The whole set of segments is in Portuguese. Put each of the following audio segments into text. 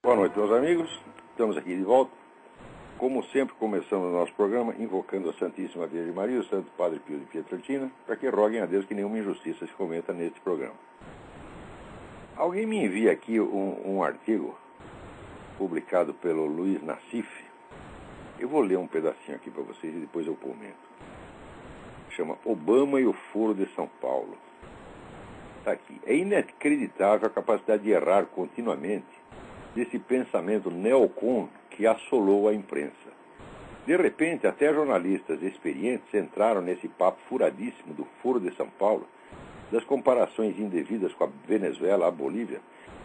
Boa noite, meus amigos. Estamos aqui de volta. Como sempre, começamos o nosso programa invocando a Santíssima Virgem Maria e o Santo Padre Pio de Pietrelcina para que roguem a Deus que nenhuma injustiça se cometa neste programa. Alguém me envia aqui um artigo publicado pelo Luiz Nassif. Eu vou ler um pedacinho aqui para vocês e depois eu comento. Chama Obama e o Foro de São Paulo. Está aqui. É inacreditável a capacidade de errar continuamente desse pensamento neocon que assolou a imprensa. De repente, até jornalistas experientes entraram nesse papo furadíssimo do Foro de São Paulo, das comparações indevidas com a Venezuela, a Bolívia,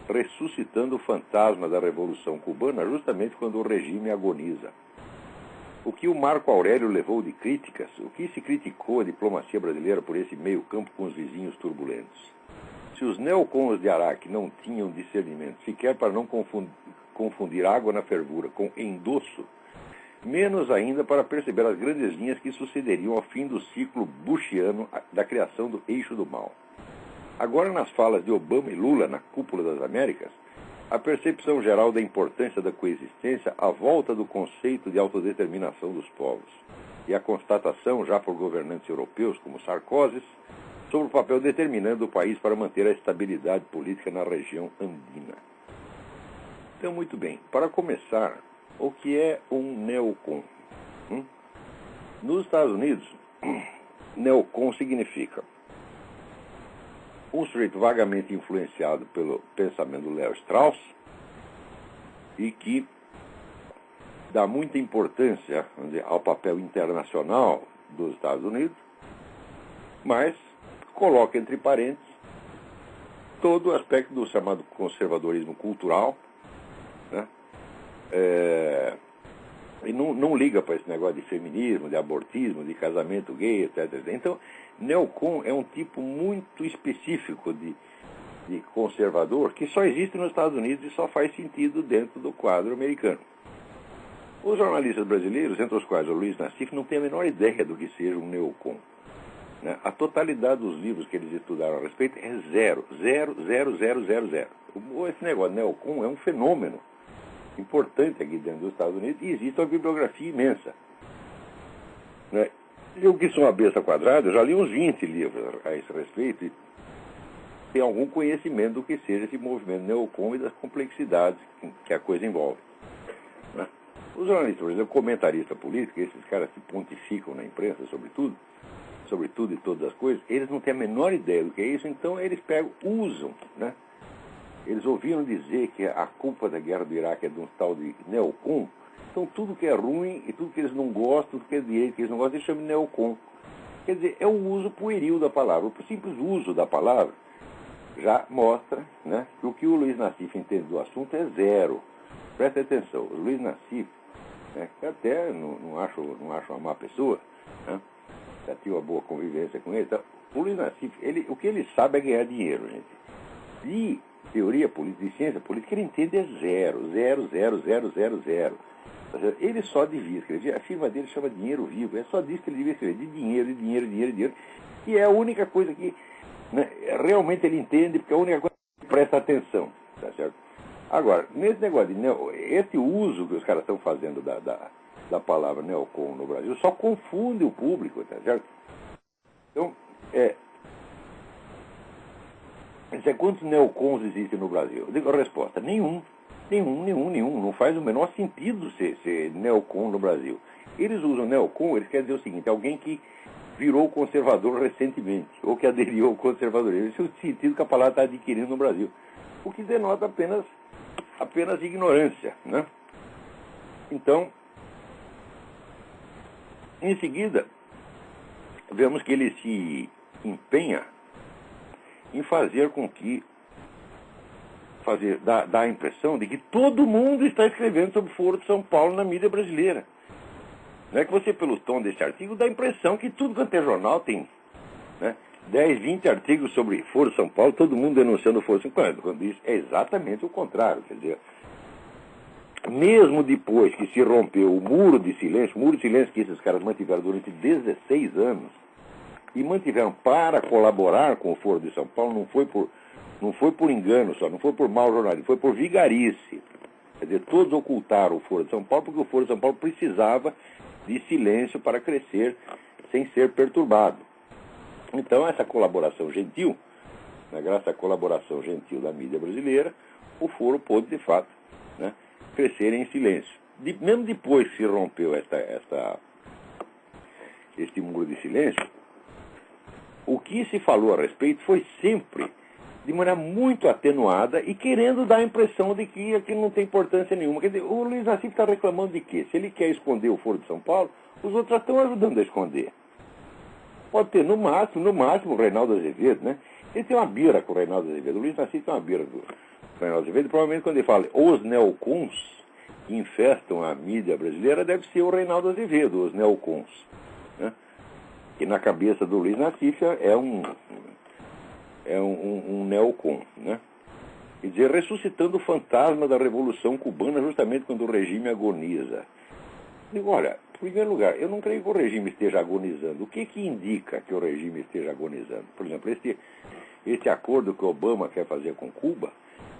ressuscitando o fantasma da Revolução Cubana justamente quando o regime agoniza. O que o Marco Aurélio levou de críticas, o que se criticou a diplomacia brasileira por esse meio campo com os vizinhos turbulentos. Se os neocons de Araque não tinham discernimento sequer para não confundir água na fervura com endosso, menos ainda para perceber as grandes linhas que sucederiam ao fim do ciclo bushiano da criação do eixo do mal. Agora, nas falas de Obama e Lula na cúpula das Américas, a percepção geral da importância da coexistência à volta do conceito de autodeterminação dos povos e a constatação, já por governantes europeus como Sarkozy, sobre o papel determinante do país para manter a estabilidade política na região andina. Então, muito bem. Para começar, o que é um neocon? Nos Estados Unidos, neocon significa um sujeito vagamente influenciado pelo pensamento do Léo Strauss e que dá muita importância, vamos dizer, ao papel internacional dos Estados Unidos, mas coloca entre parênteses todo o aspecto do chamado conservadorismo cultural, né? E não liga para esse negócio de feminismo, de abortismo, de casamento gay, etc. Então, neocon é um tipo muito específico de conservador que só existe nos Estados Unidos e só faz sentido dentro do quadro americano. Os jornalistas brasileiros, entre os quais o Luiz Nassif, não têm a menor ideia do que seja um neocon. A totalidade dos livros que eles estudaram a respeito é 0. Esse negócio de neocon é um fenômeno importante aqui dentro dos Estados Unidos e existe uma bibliografia imensa. Eu que sou uma besta quadrada, eu já li uns 20 livros a esse respeito e tenho algum conhecimento do que seja esse movimento neocon e das complexidades que a coisa envolve. Os jornalistas, por exemplo, comentaristas políticos, esses caras que pontificam na imprensa sobre tudo e todas as coisas, eles não têm a menor ideia do que é isso, então eles usam, né? Eles ouviram dizer que a culpa da guerra do Iraque é de um tal de neocon, então tudo que é ruim e tudo que eles não gostam, tudo que é direito que eles não gostam, eles chamam de neocon. Quer dizer, é um uso pueril da palavra. O simples uso da palavra já mostra, né, que o que o Luiz Nassif entende do assunto é 0. Presta atenção, o Luiz Nassif, né, que até não acho uma má pessoa, né, já tive uma boa convivência com ele. Então, o Luiz Nassif, o que ele sabe é ganhar dinheiro, gente. E teoria política, de ciência política, ele entende é 0. Ele só devia escrever, a firma dele chama Dinheiro Vivo, é só disso que ele devia escrever, de dinheiro, que é a única coisa que, né, realmente ele entende, porque é a única coisa que presta atenção, tá certo? Agora, nesse negócio esse uso que os caras estão fazendo da palavra neocon no Brasil só confunde o público, tá certo? Então, quantos neocons existem no Brasil? Eu digo a resposta, nenhum. Não faz o menor sentido ser neocon no Brasil. Eles usam neocon, eles querem dizer o seguinte, alguém que virou conservador recentemente, ou que aderiu ao conservadorismo. Esse é o sentido que a palavra está adquirindo no Brasil. O que denota apenas ignorância, né? Então, em seguida, vemos que ele se empenha em fazer com que dá a impressão de que todo mundo está escrevendo sobre o Foro de São Paulo na mídia brasileira. Não é que você, pelo tom desse artigo, dá a impressão que tudo quanto é jornal tem, né, 10, 20 artigos sobre Foro de São Paulo, todo mundo denunciando o Foro de São Paulo. Quando isso é exatamente o contrário. Quer dizer, mesmo depois que se rompeu o muro de silêncio que esses caras mantiveram durante 16 anos, e mantiveram para colaborar com o Foro de São Paulo, não foi por engano só, não foi por mau jornalismo, foi por vigarice. Quer dizer, todos ocultaram o Foro de São Paulo porque o Foro de São Paulo precisava de silêncio para crescer sem ser perturbado. Então, essa colaboração gentil, né, graças à colaboração gentil da mídia brasileira, o Foro pôde, de fato, né, crescer em silêncio. Mesmo depois que se rompeu este muro de silêncio, o que se falou a respeito foi sempre de maneira muito atenuada e querendo dar a impressão de que aquilo não tem importância nenhuma. Quer dizer, o Luiz Nassif está reclamando de quê? Se ele quer esconder o Foro de São Paulo, os outros já estão ajudando a esconder. Pode ter, no máximo, o Reinaldo Azevedo, né? Ele tem uma bira com o Reinaldo Azevedo. O Luiz Nassif tem uma bira com o Reinaldo Azevedo. Provavelmente quando ele fala os neocons que infestam a mídia brasileira, deve ser o Reinaldo Azevedo, os neocons. Né? Que na cabeça do Luiz Nassif é um neocon, né? Quer dizer, ressuscitando o fantasma da Revolução Cubana justamente quando o regime agoniza. Digo, olha, em primeiro lugar, eu não creio que o regime esteja agonizando. O que indica que o regime esteja agonizando? Por exemplo, este acordo que Obama quer fazer com Cuba,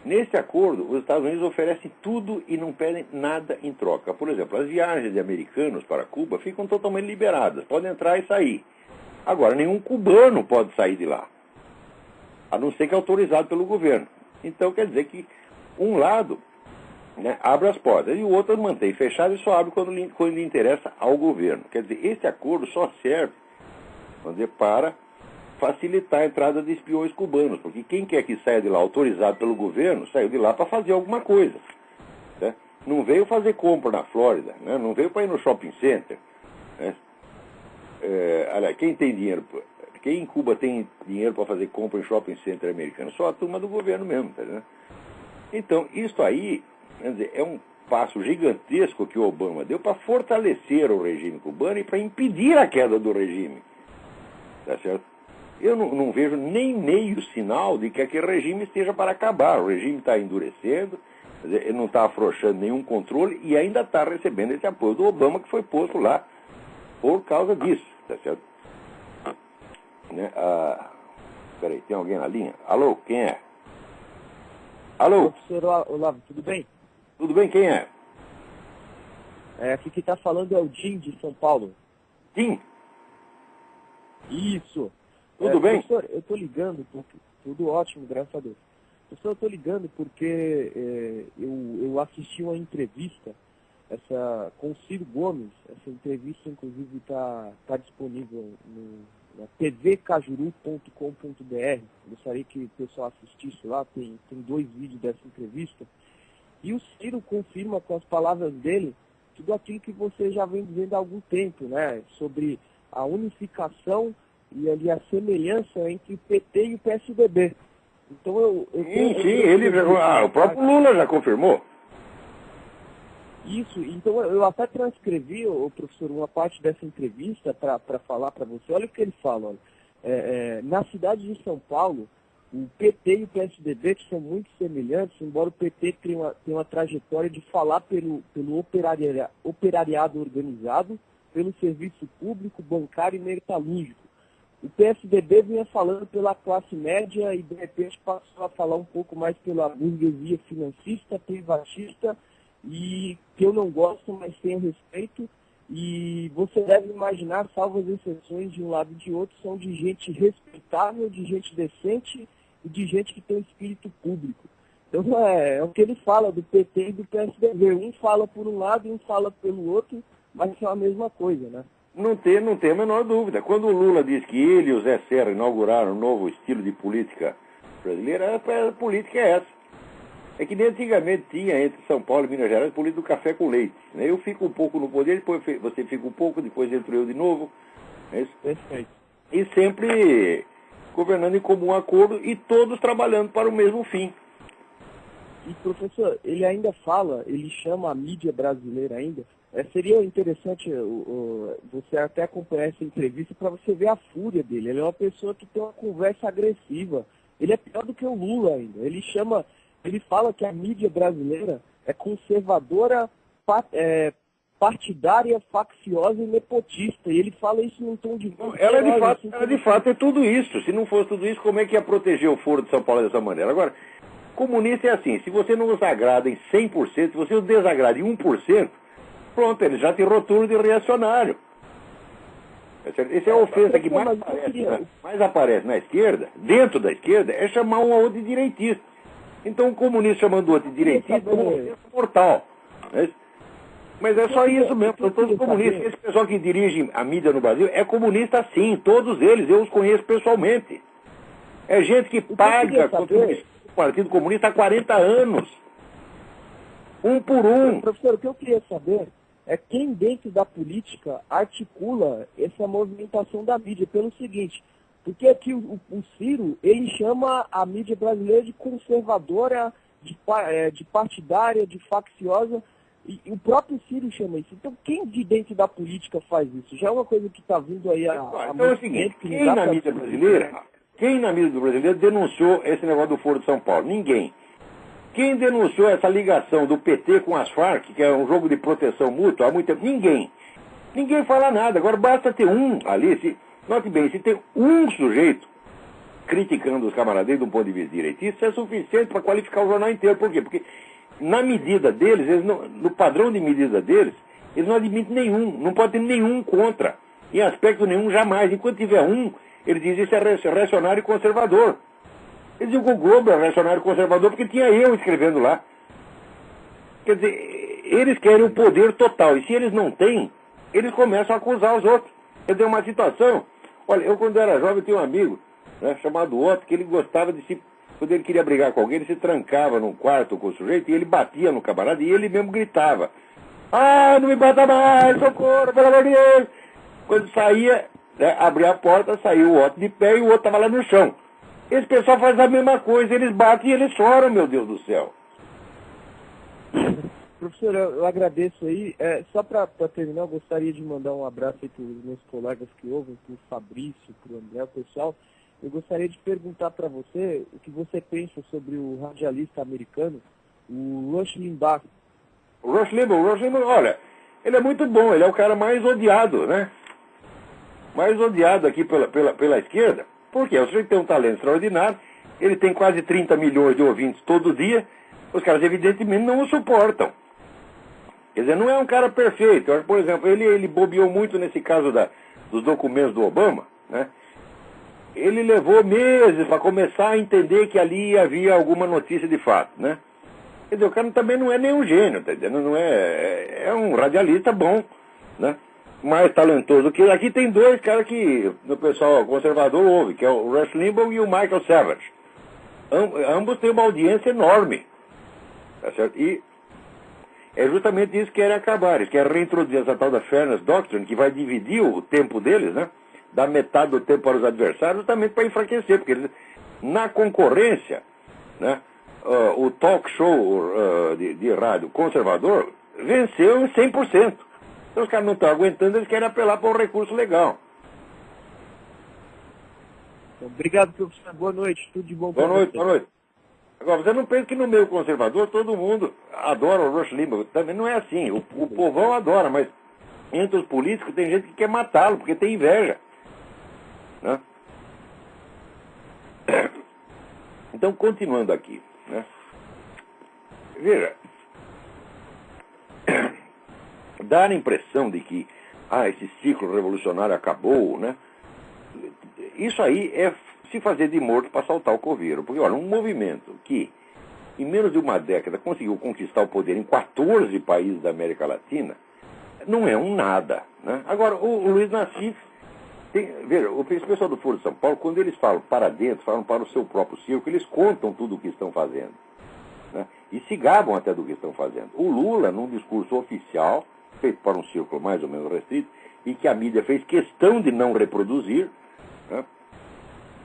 nesse acordo, os Estados Unidos oferecem tudo e não pedem nada em troca. Por exemplo, as viagens de americanos para Cuba ficam totalmente liberadas, podem entrar e sair. Agora, nenhum cubano pode sair de lá, a não ser que é autorizado pelo governo. Então, quer dizer que um lado, né, abre as portas e o outro mantém fechado e só abre quando lhe interessa ao governo. Quer dizer, esse acordo só serve, vamos dizer, para facilitar a entrada de espiões cubanos, porque quem quer que saia de lá autorizado pelo governo, saiu de lá para fazer alguma coisa. Né? Não veio fazer compra na Flórida, né? Não veio para ir no shopping center. Né? Aliás, quem tem dinheiro... Quem em Cuba tem dinheiro para fazer compra em shopping center americano? Só a turma do governo mesmo, tá vendo? Então, isso aí, quer dizer, é um passo gigantesco que o Obama deu para fortalecer o regime cubano e para impedir a queda do regime. Tá certo? Eu não vejo nem meio sinal de que aquele regime esteja para acabar. O regime está endurecendo, quer dizer, ele não está afrouxando nenhum controle e ainda está recebendo esse apoio do Obama que foi posto lá por causa disso, tá certo? Né? Peraí, tem alguém na linha? Alô, quem é? Alô? Professor Olavo, tudo bem? Tudo bem, quem é? Aqui quem está falando é o Jim, de São Paulo. Jim? Isso. Tudo bem? Professor, eu estou ligando, porque... tudo ótimo, graças a Deus. Professor, eu estou ligando porque eu assisti uma entrevista com o Ciro Gomes. Essa entrevista, inclusive, está disponível na tvcajuru.com.br. Gostaria que o pessoal assistisse lá, tem 2 vídeos dessa entrevista. E o Ciro confirma com as palavras dele tudo aquilo que você já vem dizendo há algum tempo, né? Sobre a unificação e ali a semelhança entre o PT e o PSDB. Então o próprio Lula já confirmou. Isso, então eu até transcrevi, professor, uma parte dessa entrevista para falar para você. Olha o que ele fala. Olha. Na cidade de São Paulo, o PT e o PSDB, que são muito semelhantes, embora o PT tenha uma trajetória de falar pelo operariado organizado, pelo serviço público, bancário e metalúrgico. O PSDB vinha falando pela classe média e, de repente, passou a falar um pouco mais pela burguesia financista, privatista, e que eu não gosto, mas tenho respeito. E você deve imaginar, salvo as exceções de um lado e de outro, são de gente respeitável, de gente decente e de gente que tem espírito público. Então é o que ele fala do PT e do PSDB. Um fala por um lado e um fala pelo outro, mas são a mesma coisa, né? Não tem a menor dúvida. Quando o Lula diz que ele e o Zé Serra inauguraram um novo estilo de política brasileira, a política é essa. É que nem antigamente tinha entre São Paulo e Minas Gerais política do café com leite. Né? Eu fico um pouco no poder, depois você fica um pouco, depois entro eu de novo. É isso? Perfeito. E sempre governando em comum acordo e todos trabalhando para o mesmo fim. E, professor, ele ainda fala, ele chama a mídia brasileira ainda. Seria interessante você até acompanhar essa entrevista para você ver a fúria dele. Ele é uma pessoa que tem uma conversa agressiva. Ele é pior do que o Lula ainda. Ele fala que a mídia brasileira é conservadora, partidária, facciosa e nepotista. E ele fala isso num tom de... Ela de fato é tudo isso. Se não fosse tudo isso, como é que ia proteger o Foro de São Paulo dessa maneira? Agora, Comunista é assim, se você não os agrada em 100%, se você os desagrada em 1%, pronto, ele já te rotula de reacionário. Essa é a ofensa que mais aparece na esquerda, dentro da esquerda, é chamar um ao outro de direitista. Então o comunista chamando o outro de direitista é uma ofensa mortal. Mas é só isso mesmo, são todos comunistas. Esse pessoal que dirige a mídia no Brasil é comunista sim, todos eles, eu os conheço pessoalmente. É gente que paga o Partido Comunista há 40 anos. Um por um. Professor, o que eu queria saber é quem dentro da política articula essa movimentação da mídia. Pelo seguinte, porque aqui o Ciro, ele chama a mídia brasileira de conservadora, de partidária, de facciosa, e o próprio Ciro chama isso. Então quem de dentro da política faz isso? Já é uma coisa que está vindo aí então é o seguinte, quem na mídia brasileira denunciou esse negócio do Foro de São Paulo? Ninguém. Quem denunciou essa ligação do PT com as Farc, que é um jogo de proteção mútua, há muito tempo? Ninguém. Ninguém fala nada. Agora basta ter um ali, note bem, se tem um sujeito criticando os camaradas de um ponto de vista direitista, isso é suficiente para qualificar o jornal inteiro. Por quê? Porque na medida deles, no padrão de medida deles, eles não admitem nenhum, não pode ter nenhum contra. Em aspecto nenhum, jamais. Enquanto tiver um, ele diz isso é reacionário e conservador. Eles dizem que o Globo é reacionário conservador porque tinha eu escrevendo lá. Quer dizer, eles querem o poder total. E se eles não têm, eles começam a acusar os outros. Quer dizer, uma situação. Olha, eu quando era jovem tinha um amigo, né, chamado Otto, que ele gostava de se... Quando ele queria brigar com alguém, ele se trancava num quarto com o sujeito e ele batia no camarada e ele mesmo gritava. Ah, não me bata mais, socorro, pelo amor de Deus. Quando saía, né, abria a porta, saiu o Otto de pé e o outro estava lá no chão. Esse pessoal faz a mesma coisa, eles batem e eles choram, meu Deus do céu. Professor, eu agradeço aí. Só para terminar, eu gostaria de mandar um abraço aí para os meus colegas que ouvem, para o Fabrício, para o André, o pessoal. Eu gostaria de perguntar para você o que você pensa sobre o radialista americano, o Rush Limbaugh. O Rush Limbaugh, olha, ele é muito bom, ele é o cara mais odiado, né? Mais odiado aqui pela esquerda. Por quê? O sujeito tem um talento extraordinário, ele tem quase 30 milhões de ouvintes todo dia, os caras evidentemente não o suportam. Quer dizer, não é um cara perfeito. Por exemplo, ele bobeou muito nesse caso dos documentos do Obama, né? Ele levou meses para começar a entender que ali havia alguma notícia de fato, né? Quer dizer, o cara também não é nenhum gênio, tá entendendo? Não é um radialista bom, né? Mais talentoso que aqui tem dois caras que o pessoal conservador ouve, que é o Rush Limbaugh e o Michael Savage. Ambos têm uma audiência enorme, tá certo? E é justamente isso que querem acabar. Eles querem reintroduzir essa tal da Fairness Doctrine, que vai dividir o tempo deles, né? Dar metade do tempo para os adversários, justamente para enfraquecer, porque eles, na concorrência, né? O talk show de rádio conservador venceu em 100%. Então os caras não estão aguentando, eles querem apelar para um recurso legal. Obrigado, professor. Boa noite. Tudo de bom para você. Boa noite. Agora, você não pensa que no meio conservador todo mundo adora o Rush Limbaugh. Também não é assim. O povão adora, mas entre os políticos tem gente que quer matá-lo, porque tem inveja. Né? Então, continuando aqui. Né? Veja, dá a impressão de que esse ciclo revolucionário acabou, né? Isso aí é se fazer de morto para saltar o coveiro. Porque, olha, um movimento que, em menos de uma década, conseguiu conquistar o poder em 14 países da América Latina, não é um nada. Né? Agora, o Luiz Nassif, veja, o pessoal do Foro de São Paulo, quando eles falam para dentro, falam para o seu próprio circo, eles contam tudo o que estão fazendo. Né? E se gabam até do que estão fazendo. O Lula, num discurso oficial, feito para um círculo mais ou menos restrito, e que a mídia fez questão de não reproduzir, né?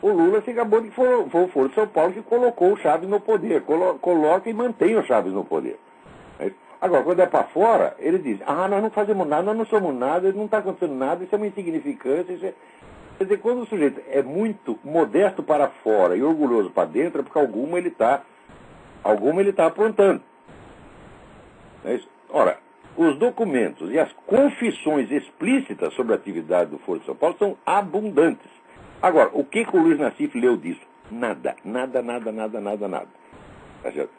O Lula se gabou de que foi o Foro de São Paulo que colocou o Chaves no poder, coloca e mantém o Chaves no poder. Agora, quando é para fora, ele diz, nós não fazemos nada, nós não somos nada, não está acontecendo nada, isso é uma insignificância, isso é... Quer dizer, quando o sujeito é muito modesto para fora e orgulhoso para dentro, é porque alguma ele está aprontando. É isso? Ora, os documentos e as confissões explícitas sobre a atividade do Foro de São Paulo são abundantes. Agora, o que o Luiz Nassif leu disso? Nada. Tá certo?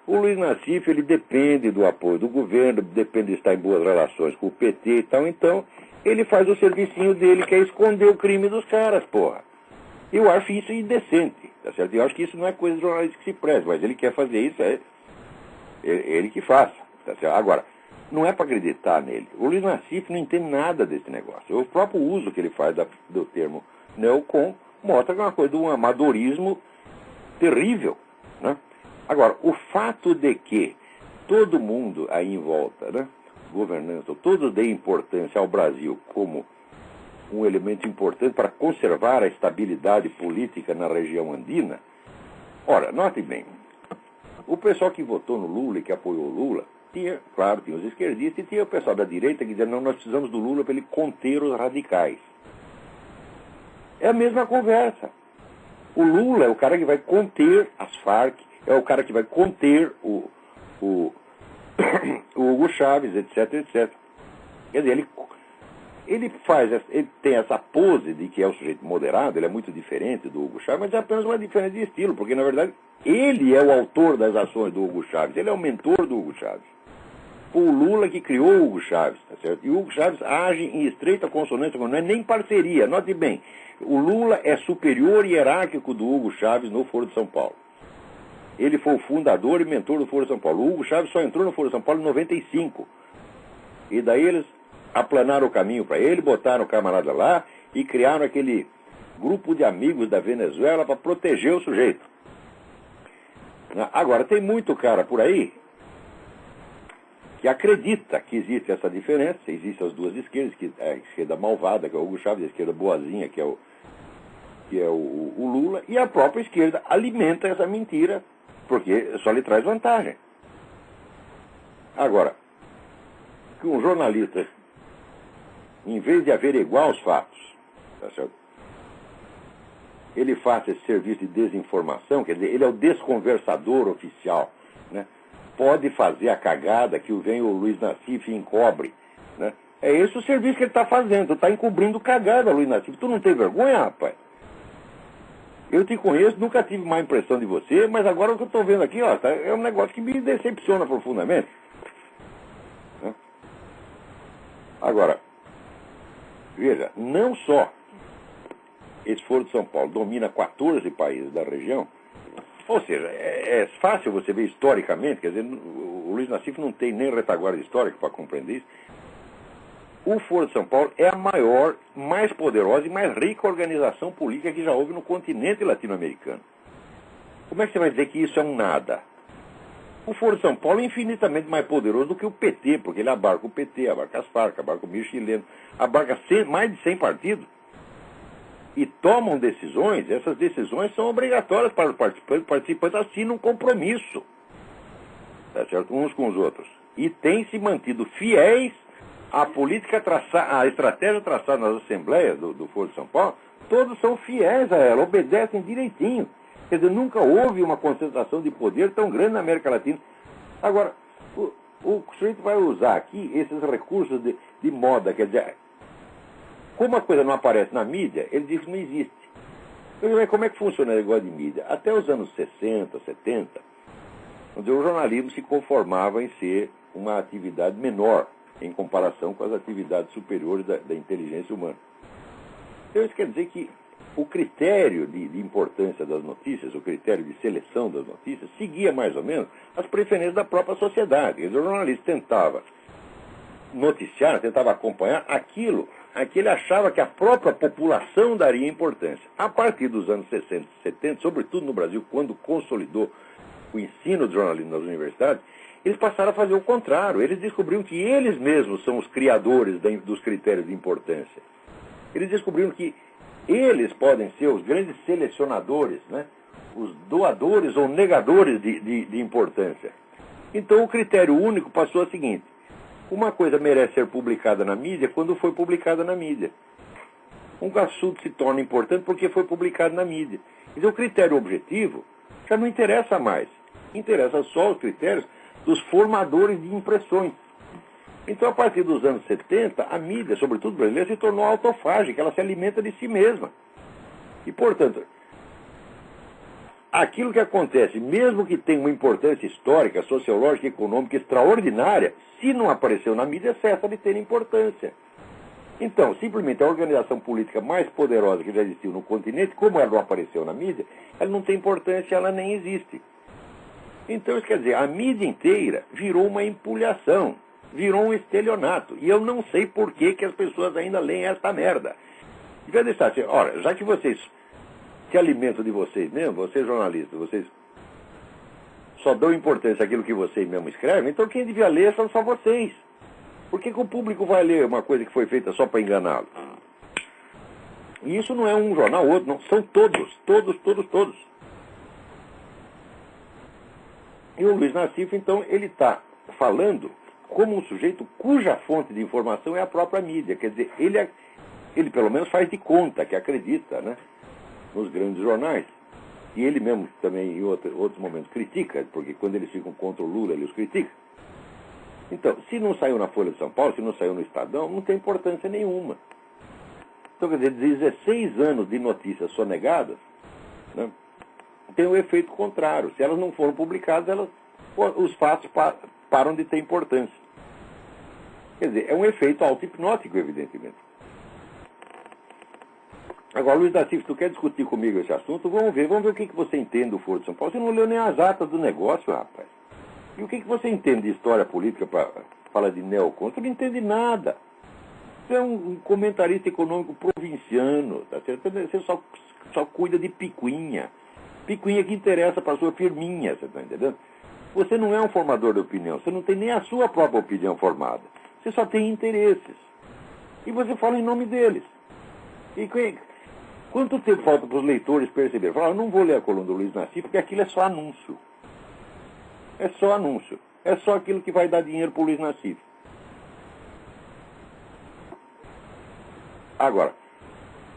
O Luiz Nassif, ele depende do apoio do governo, depende de estar em boas relações com o PT e tal, então ele faz o servicinho dele, que é esconder o crime dos caras, porra. Eu acho isso indecente, tá certo? Eu acho que isso não é coisa de jornalista que se preze, mas ele quer fazer isso, é ele que faça, tá certo? Agora, não é para acreditar nele. O Luiz Nassif não entende nada desse negócio. O próprio uso que ele faz do termo neocon mostra que é uma coisa de um amadorismo terrível, né? Agora, o fato de que todo mundo aí em volta, né, governança, todos deem importância ao Brasil como um elemento importante para conservar a estabilidade política na região andina. Ora, note bem, o pessoal que votou no Lula e que apoiou o Lula, tinha os esquerdistas e tinha o pessoal da direita que dizia, não, nós precisamos do Lula para ele conter os radicais. É a mesma conversa. O Lula é o cara que vai conter as Farc, é o cara que vai conter o Hugo Chávez, etc, etc. Quer dizer, ele tem essa pose de que é um sujeito moderado, ele é muito diferente do Hugo Chávez, mas é apenas uma diferença de estilo, porque, na verdade, ele é o autor das ações do Hugo Chávez, ele é o mentor do Hugo Chávez. Foi o Lula que criou o Hugo Chávez, tá certo? E o Hugo Chávez age em estreita consonância, não é nem parceria. Note bem, o Lula é superior hierárquico do Hugo Chávez no Foro de São Paulo. Ele foi o fundador e mentor do Foro de São Paulo. O Hugo Chávez só entrou no Foro de São Paulo em 95. E daí eles aplanaram o caminho para ele, botaram o camarada lá e criaram aquele grupo de amigos da Venezuela para proteger o sujeito. Agora, tem muito cara por aí que acredita que existe essa diferença, existem as duas esquerdas, que é a esquerda malvada, que é o Hugo Chávez, e a esquerda boazinha, que é o Lula, e a própria esquerda alimenta essa mentira, porque só lhe traz vantagem. Agora, que um jornalista, em vez de averiguar os fatos, tá certo? Ele faça esse serviço de desinformação, quer dizer, ele é o desconversador oficial, né? Pode fazer a cagada que vem o Luiz Nassif e encobre, né? É esse o serviço que ele está fazendo, está encobrindo cagada, Luiz Nassif. Tu não tem vergonha, rapaz? Eu te conheço, nunca tive má impressão de você, mas agora o que eu estou vendo aqui, ó, é um negócio que me decepciona profundamente. Né? Agora, veja, não só esse Foro de São Paulo domina 14 países da região, ou seja, é fácil você ver historicamente, quer dizer, o Luiz Nassif não tem nem retaguarda histórica para compreender isso. O Foro de São Paulo é a maior, mais poderosa e mais rica organização política que já houve no continente latino-americano. Como é que você vai dizer que isso é um nada? O Foro de São Paulo é infinitamente mais poderoso do que o PT, porque ele abarca o PT, abarca as Farc, abarca o milho chileno, abarca mais de 100 partidos. E tomam decisões, essas decisões são obrigatórias para os participantes. Os participantes assinam um compromisso, tá certo? Uns com os outros. E têm se mantido fiéis à política à estratégia traçada nas assembleias do Foro de São Paulo. Todos são fiéis a ela, obedecem direitinho. Quer dizer, nunca houve uma concentração de poder tão grande na América Latina. Agora, o sujeito vai usar aqui esses recursos de moda, quer dizer, como a coisa não aparece na mídia, ele diz que não existe. Mas como é que funciona o negócio de mídia? Até os anos 60, 70, onde o jornalismo se conformava em ser uma atividade menor em comparação com as atividades superiores da inteligência humana. Então isso quer dizer que o critério de importância das notícias, o critério de seleção das notícias, seguia mais ou menos as preferências da própria sociedade. Quer dizer, o jornalista tentava noticiar, tentava acompanhar aquilo a que ele achava que a própria população daria importância. A partir dos anos 60 e 70, sobretudo no Brasil, quando consolidou o ensino do jornalismo nas universidades, eles passaram a fazer o contrário. Eles descobriram que eles mesmos são os criadores dos critérios de importância. Eles descobriram que eles podem ser os grandes selecionadores, né? Os doadores ou negadores de importância. Então o critério único passou a seguinte: uma coisa merece ser publicada na mídia quando foi publicada na mídia. Um assunto se torna importante porque foi publicado na mídia. Então o critério objetivo já não interessa mais. Interessa só os critérios dos formadores de impressões. Então, a partir dos anos 70, a mídia, sobretudo brasileira, se tornou autofágica, ela se alimenta de si mesma. E, portanto, aquilo que acontece, mesmo que tenha uma importância histórica, sociológica, econômica extraordinária, se não apareceu na mídia, cessa de ter importância. Então, simplesmente a organização política mais poderosa que já existiu no continente, como ela não apareceu na mídia, ela não tem importância, ela nem existe. Então, isso quer dizer, a mídia inteira virou uma empulhação, virou um estelionato. E eu não sei por que as pessoas ainda leem essa merda. Devia deixar assim, ora, já que vocês se alimentam de vocês mesmo, vocês jornalistas, vocês só dão importância àquilo que vocês mesmo escrevem, então quem devia ler são só vocês. Por que o público vai ler uma coisa que foi feita só para enganá-lo? E isso não é um jornal ou outro, não. São todos. E o Luiz Nassif, então, ele está falando como um sujeito cuja fonte de informação é a própria mídia. Quer dizer, ele pelo menos faz de conta que acredita, né, nos grandes jornais. E ele mesmo também, em outros momentos, critica, porque quando eles ficam contra o Lula, ele os critica. Então, se não saiu na Folha de São Paulo, se não saiu no Estadão, não tem importância nenhuma. Então, quer dizer, 16 anos de notícias sonegadas, né, tem o efeito contrário. Se elas não foram publicadas, os fatos param de ter importância. Quer dizer, é um efeito auto-hipnótico, evidentemente. Agora, Luiz Nassif, tu quer discutir comigo esse assunto? Vamos ver o que você entende do Foro de São Paulo. Você não leu nem as atas do negócio, rapaz. E o que você entende de história política para falar de neocon? Você não entende nada. Você é um comentarista econômico provinciano, tá certo? Você só cuida de picuinha. Picuinha que interessa para a sua firminha, você está entendendo? Você não é um formador de opinião, você não tem nem a sua própria opinião formada. Você só tem interesses. E você fala em nome deles. E quanto tempo falta para os leitores perceberem? Falar, eu não vou ler a coluna do Luiz Nassif, porque aquilo é só anúncio. É só anúncio. É só aquilo que vai dar dinheiro para o Luiz Nassif. Agora,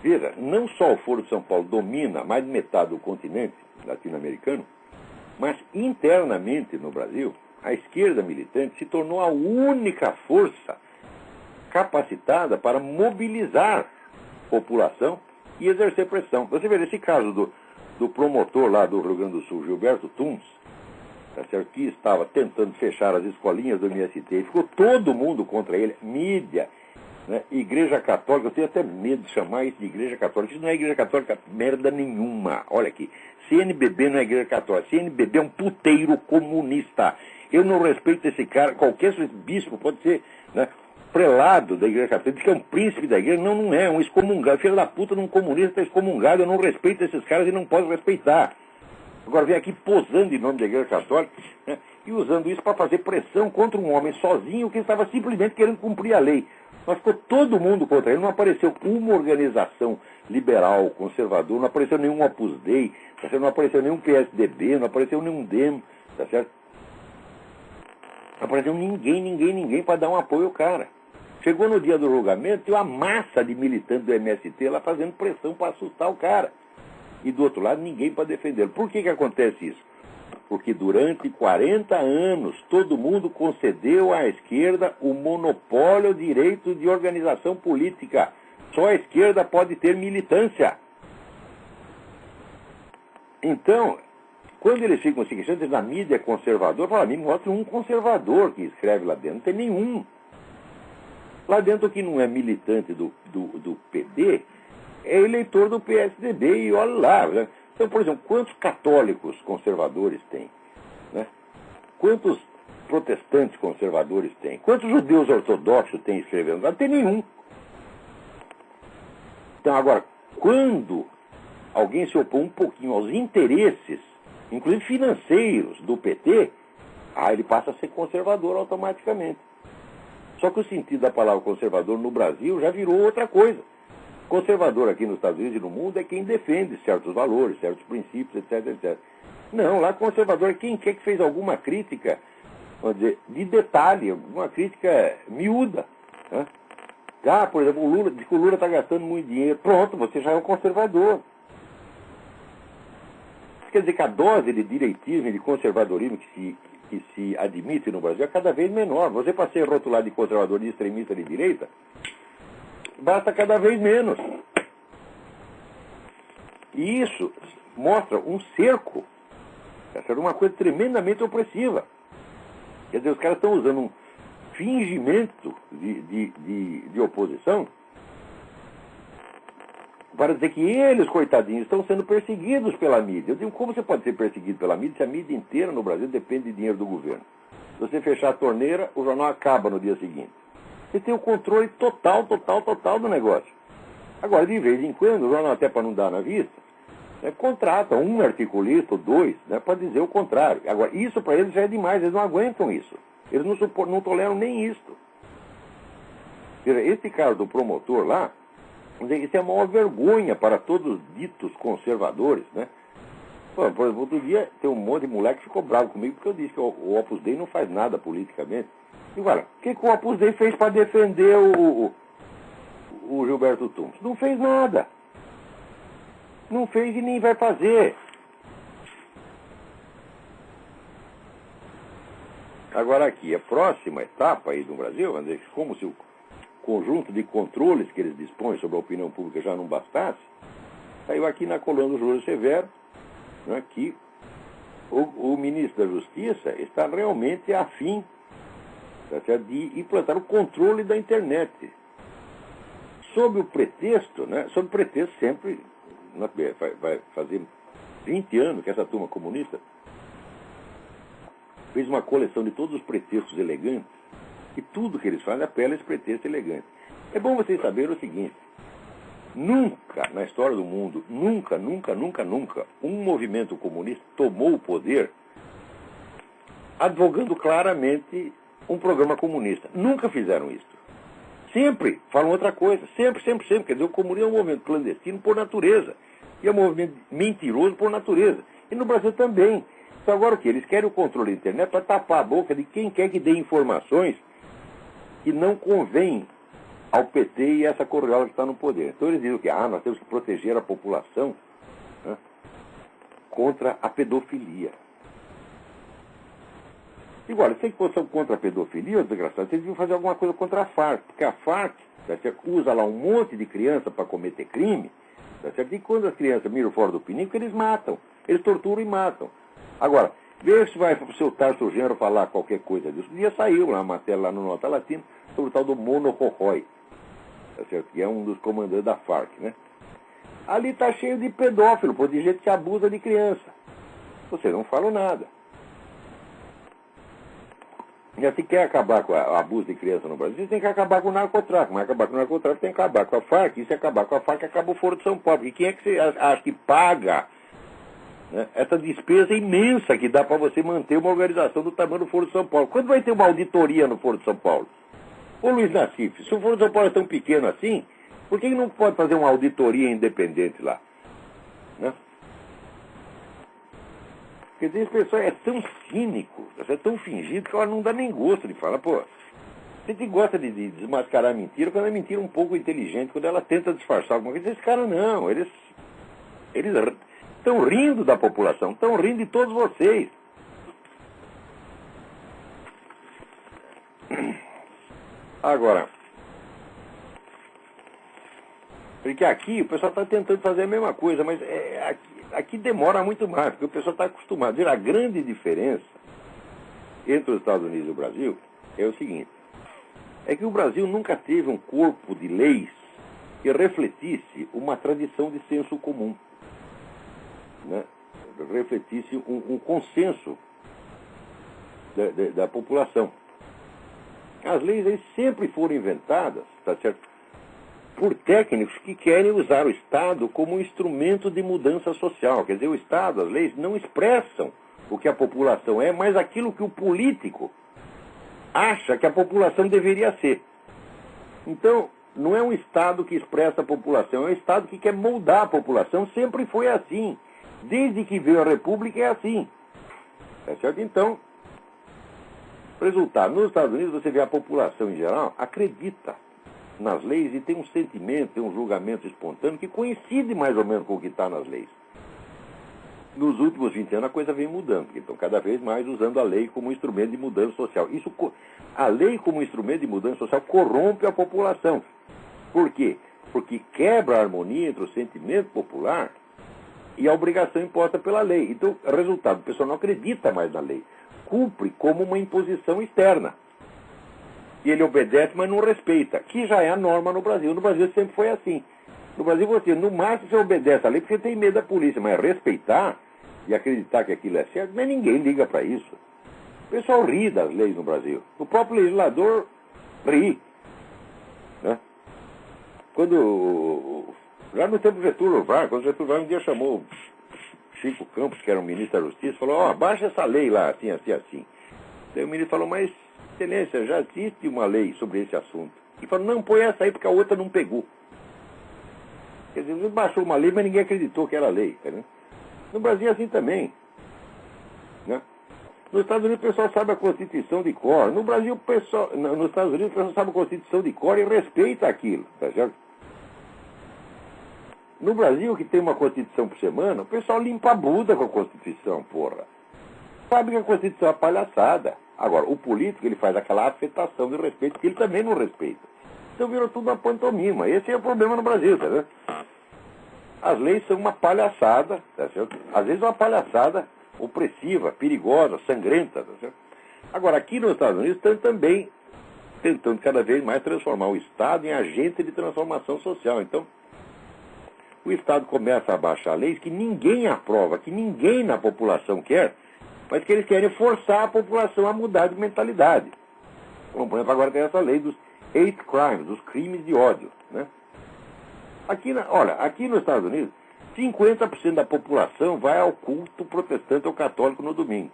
veja, não só o Foro de São Paulo domina mais de metade do continente latino-americano, mas internamente no Brasil, a esquerda militante se tornou a única força capacitada para mobilizar a população e exercer pressão. Você vê esse caso do promotor lá do Rio Grande do Sul, Gilberto Tunes, tá certo, que estava tentando fechar as escolinhas do MST, e ficou todo mundo contra ele, mídia, né, Igreja Católica. Eu tenho até medo de chamar isso de Igreja Católica. Isso não é Igreja Católica merda nenhuma. Olha aqui, CNBB não é Igreja Católica, CNBB é um puteiro comunista. Eu não respeito esse cara, qualquer bispo pode ser, né, prelado da Igreja Católica, diz que é um príncipe da igreja. Não, não é, um excomungado. Filho da puta de um comunista está excomungado. Eu não respeito esses caras e não posso respeitar. Agora vem aqui posando em nome da Igreja Católica, né, e usando isso para fazer pressão contra um homem sozinho que estava simplesmente querendo cumprir a lei. Mas ficou todo mundo contra ele. Não apareceu uma organização liberal, conservador, não apareceu nenhum Opus Dei, tá certo? Não apareceu nenhum PSDB, não apareceu nenhum DEM, tá certo? Não apareceu ninguém para dar um apoio ao cara. Chegou no dia do julgamento, tem uma massa de militantes do MST lá fazendo pressão para assustar o cara. E do outro lado, ninguém para defendê-lo. Por que acontece isso? Porque durante 40 anos, todo mundo concedeu à esquerda o monopólio do direito de organização política. Só a esquerda pode ter militância. Então, quando eles ficam se queixando, na mídia conservadora, fala, me mostra um conservador que escreve lá dentro. Não tem nenhum. Lá dentro, que não é militante do PD, é eleitor do PSDB, e olha lá, né? Então, por exemplo, quantos católicos conservadores tem? Né? Quantos protestantes conservadores tem? Quantos judeus ortodoxos tem escrevendo? Não tem nenhum. Então, agora, quando alguém se opõe um pouquinho aos interesses, inclusive financeiros, do PT, ele passa a ser conservador automaticamente. Só que o sentido da palavra conservador no Brasil já virou outra coisa. Conservador aqui nos Estados Unidos e no mundo é quem defende certos valores, certos princípios, etc, etc. Não, lá conservador é quem quer que fez alguma crítica, vamos dizer, de detalhe, uma crítica miúda. Né? Por exemplo, o Lula diz que o Lula está gastando muito dinheiro. Pronto, você já é um conservador. Isso quer dizer que a dose de direitismo e de conservadorismo que se admite no Brasil é cada vez menor. Você, para ser rotulado de conservador, de extremista de direita, basta cada vez menos. E isso mostra um cerco. Essa era uma coisa tremendamente opressiva. Quer dizer, os caras estão usando um fingimento de oposição para dizer que eles, coitadinhos, estão sendo perseguidos pela mídia. Eu digo, como você pode ser perseguido pela mídia se a mídia inteira no Brasil depende de dinheiro do governo? Se você fechar a torneira, o jornal acaba no dia seguinte. Você tem o controle total do negócio. Agora, de vez em quando, o jornal, até para não dar na vista, contrata um articulista ou dois, para dizer o contrário. Agora, isso para eles já é demais, eles não aguentam isso. Eles não toleram nem isso. Esse caso do promotor lá, isso é a maior vergonha para todos os ditos conservadores, né? Por exemplo, outro dia tem um monte de moleque que ficou bravo comigo porque eu disse que o Opus Dei não faz nada politicamente. E olha, o que o Opus Dei fez para defender o Gilberto Tumbes? Não fez nada. Não fez e nem vai fazer. Agora aqui, a próxima etapa aí do Brasil, vamos dizer, como se o conjunto de controles que eles dispõem sobre a opinião pública já não bastasse, saiu aqui na coluna do Júlio Severo, né, que o ministro da Justiça está realmente afim de implantar o controle da internet. Sob o pretexto, sempre, vai fazer 20 anos que essa turma comunista fez uma coleção de todos os pretextos elegantes, e tudo que eles fazem apela a esse pretexto elegante. É bom vocês saberem o seguinte: nunca, na história do mundo, nunca, um movimento comunista tomou o poder advogando claramente um programa comunista. Nunca fizeram isso. Sempre falam outra coisa. Sempre. Quer dizer, o comunismo é um movimento clandestino por natureza. E é um movimento mentiroso por natureza. E no Brasil também. Então agora o que? Eles querem o controle da internet para tapar a boca de quem quer que dê informações que não convém ao PT e essa corriola que está no poder. Então eles dizem o quê? Nós temos que proteger a população, né, contra a pedofilia. Igual, se eles são contra a pedofilia, os desgraçados, eles deviam fazer alguma coisa contra a Farc, porque a Farc usa lá um monte de criança para cometer crime, e quando as crianças miram fora do pinico, eles matam, eles torturam e matam. Agora, veja se vai o seu Tarso Genro falar qualquer coisa disso. Um dia saiu uma matéria lá no Nota Latina sobre o tal do Mono Rorrói, que é um dos comandantes da Farc, né? Ali está cheio de pedófilo, de gente que abusa de criança. Vocês não falam nada. E se quer acabar com o abuso de criança no Brasil, tem que acabar com o narcotráfico. Mas acabar com o narcotráfico tem que acabar com a Farc. E se acabar com a Farc, acaba o Foro de São Paulo. Porque quem é que você acha que paga, né, essa despesa imensa que dá para você manter uma organização do tamanho do Foro de São Paulo? Quando vai ter uma auditoria no Foro de São Paulo? Ô Luiz Nassif, se o Foro de São Paulo é tão pequeno assim, por que não pode fazer uma auditoria independente lá? Né? Quer dizer, esse pessoal é tão cínico, é tão fingido, que ela não dá nem gosto de falar. Pô, a gente gosta de desmascarar a mentira quando a mentira é um pouco inteligente, quando ela tenta disfarçar alguma coisa. Esse cara não, eles estão rindo da população, estão rindo de todos vocês. Agora, porque aqui o pessoal está tentando fazer a mesma coisa, mas aqui demora muito mais, porque o pessoal está acostumado. A grande diferença entre os Estados Unidos e o Brasil é o seguinte: é que o Brasil nunca teve um corpo de leis que refletisse uma tradição de senso comum, né? Refletisse um consenso da população. As leis aí sempre foram inventadas, tá certo, por técnicos que querem usar o Estado como um instrumento de mudança social. Quer dizer, o Estado, as leis, não expressam o que a população é, mas aquilo que o político acha que a população deveria ser. Então, não é um Estado que expressa a população, é um Estado que quer moldar a população. Sempre foi assim. Desde que veio a República é assim. Tá certo? Então, resultado, nos Estados Unidos você vê a população em geral acredita nas leis e tem um sentimento, tem um julgamento espontâneo que coincide mais ou menos com o que está nas leis. Nos últimos 20 anos a coisa vem mudando, porque estão cada vez mais usando a lei como instrumento de mudança social. A lei como instrumento de mudança social corrompe a população. Por quê? Porque quebra a harmonia entre o sentimento popular e a obrigação imposta pela lei. Então, resultado, o pessoal não acredita mais na lei. Cumpre como uma imposição externa. E ele obedece, mas não respeita, que já é a norma no Brasil. No Brasil sempre foi assim. No Brasil, no máximo, você obedece à lei porque tem medo da polícia, mas respeitar e acreditar que aquilo é certo, mas ninguém liga para isso. O pessoal ri das leis no Brasil. O próprio legislador ri. Né? Já no tempo do Getúlio Vargas, quando o Getúlio Vargas um dia chamou Chico Campos, que era um ministro da Justiça, falou, baixa essa lei lá, assim, assim, assim. Daí o ministro falou, mas, excelência, já existe uma lei sobre esse assunto. E falou, não, põe essa aí porque a outra não pegou. Quer dizer, ele baixou uma lei, mas ninguém acreditou que era lei. Né? No Brasil é assim também. Né? Nos Estados Unidos o pessoal sabe a Constituição de cor. No Brasil, nos Estados Unidos o pessoal sabe a Constituição de cor e respeita aquilo. Tá certo? No Brasil, que tem uma Constituição por semana, o pessoal limpa a Buda com a Constituição, porra. Sabe que a Constituição é uma palhaçada. Agora, o político, ele faz aquela afetação de respeito que ele também não respeita. Então virou tudo uma pantomima. Esse é o problema no Brasil, tá vendo? As leis são uma palhaçada, tá certo? Às vezes uma palhaçada opressiva, perigosa, sangrenta, tá certo? Agora, aqui nos Estados Unidos estão também tentando cada vez mais transformar o Estado em agente de transformação social. Então, o Estado começa a baixar leis que ninguém aprova, que ninguém na população quer, mas que eles querem forçar a população a mudar de mentalidade. Como, por exemplo, agora tem essa lei dos hate crimes, dos crimes de ódio. Né? Aqui nos Estados Unidos, 50% da população vai ao culto protestante ou católico no domingo.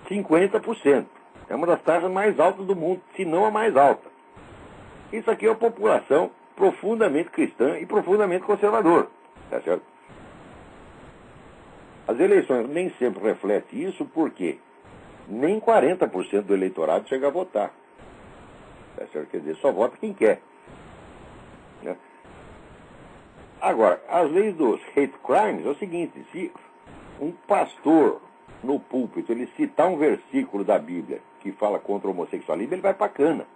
50%. É uma das taxas mais altas do mundo, se não a mais alta. Isso aqui é uma população profundamente cristã e profundamente conservadora. Tá certo? As eleições nem sempre refletem isso, porque nem 40% do eleitorado chega a votar. Tá certo? Quer dizer, só vota quem quer. Né? Agora, as leis dos hate crimes é o seguinte, se um pastor no púlpito ele citar um versículo da Bíblia que fala contra o homossexualismo, ele vai pra cana.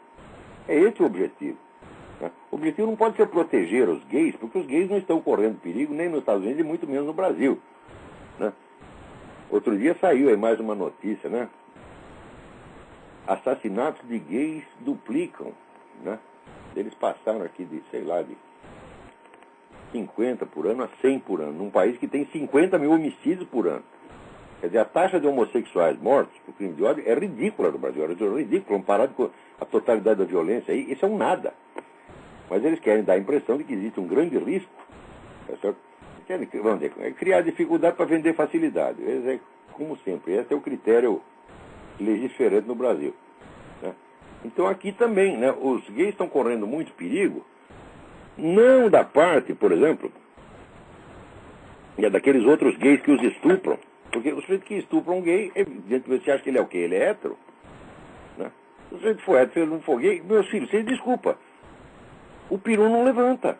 É esse o objetivo. Né? O objetivo não pode ser proteger os gays, porque os gays não estão correndo perigo nem nos Estados Unidos e muito menos no Brasil. Né? Outro dia saiu aí mais uma notícia, né? Assassinatos de gays duplicam, né? Eles passaram aqui de, sei lá, de 50 por ano a 100 por ano, num país que tem 50 mil homicídios por ano. Quer dizer, a taxa de homossexuais mortos por crime de ódio é ridícula no Brasil, é ridícula, comparado com a totalidade da violência aí, isso é um nada. Mas eles querem dar a impressão de que existe um grande risco, é certo? Querem, vamos dizer, criar dificuldade para vender facilidade. Como sempre, esse é o critério legiferante no Brasil. Né? Então aqui também, né, os gays estão correndo muito perigo, não da parte, por exemplo, daqueles outros gays que os estupram, porque o sujeito que estupra um gay, evidentemente, você acha que ele é o quê? Ele é hétero? Né? Se o sujeito for hétero, se ele não for gay, meus filhos, vocês desculpa, o peru não levanta.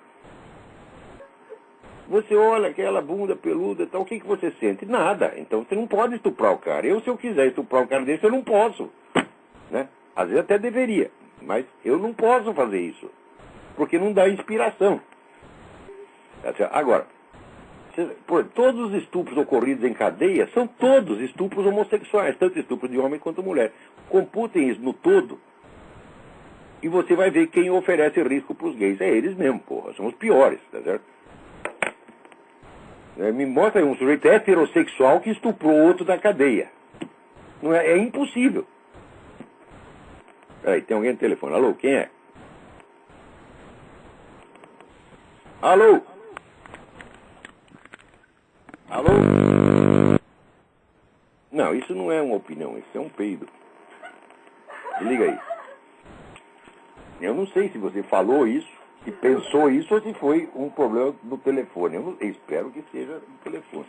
Você olha aquela bunda peluda e tal, o que você sente? Nada. Então você não pode estuprar o cara. Se eu quiser estuprar um cara desse, eu não posso. Né? Às vezes até deveria, mas eu não posso fazer isso, porque não dá inspiração. Agora, todos os estupros ocorridos em cadeia são todos estupros homossexuais, tanto estupro de homem quanto mulher. Computem isso no todo e você vai ver quem oferece risco para os gays. É eles mesmo, porra. São os piores, tá certo? Me mostra aí um sujeito heterossexual que estuprou outro na cadeia. Não é impossível. Peraí, tem alguém no telefone. Alô, quem é? Alô? Alô? Não, isso não é uma opinião, isso é um peido. Liga aí. Eu não sei se você falou isso, se pensou isso ou se foi um problema do telefone. Eu espero que seja do telefone.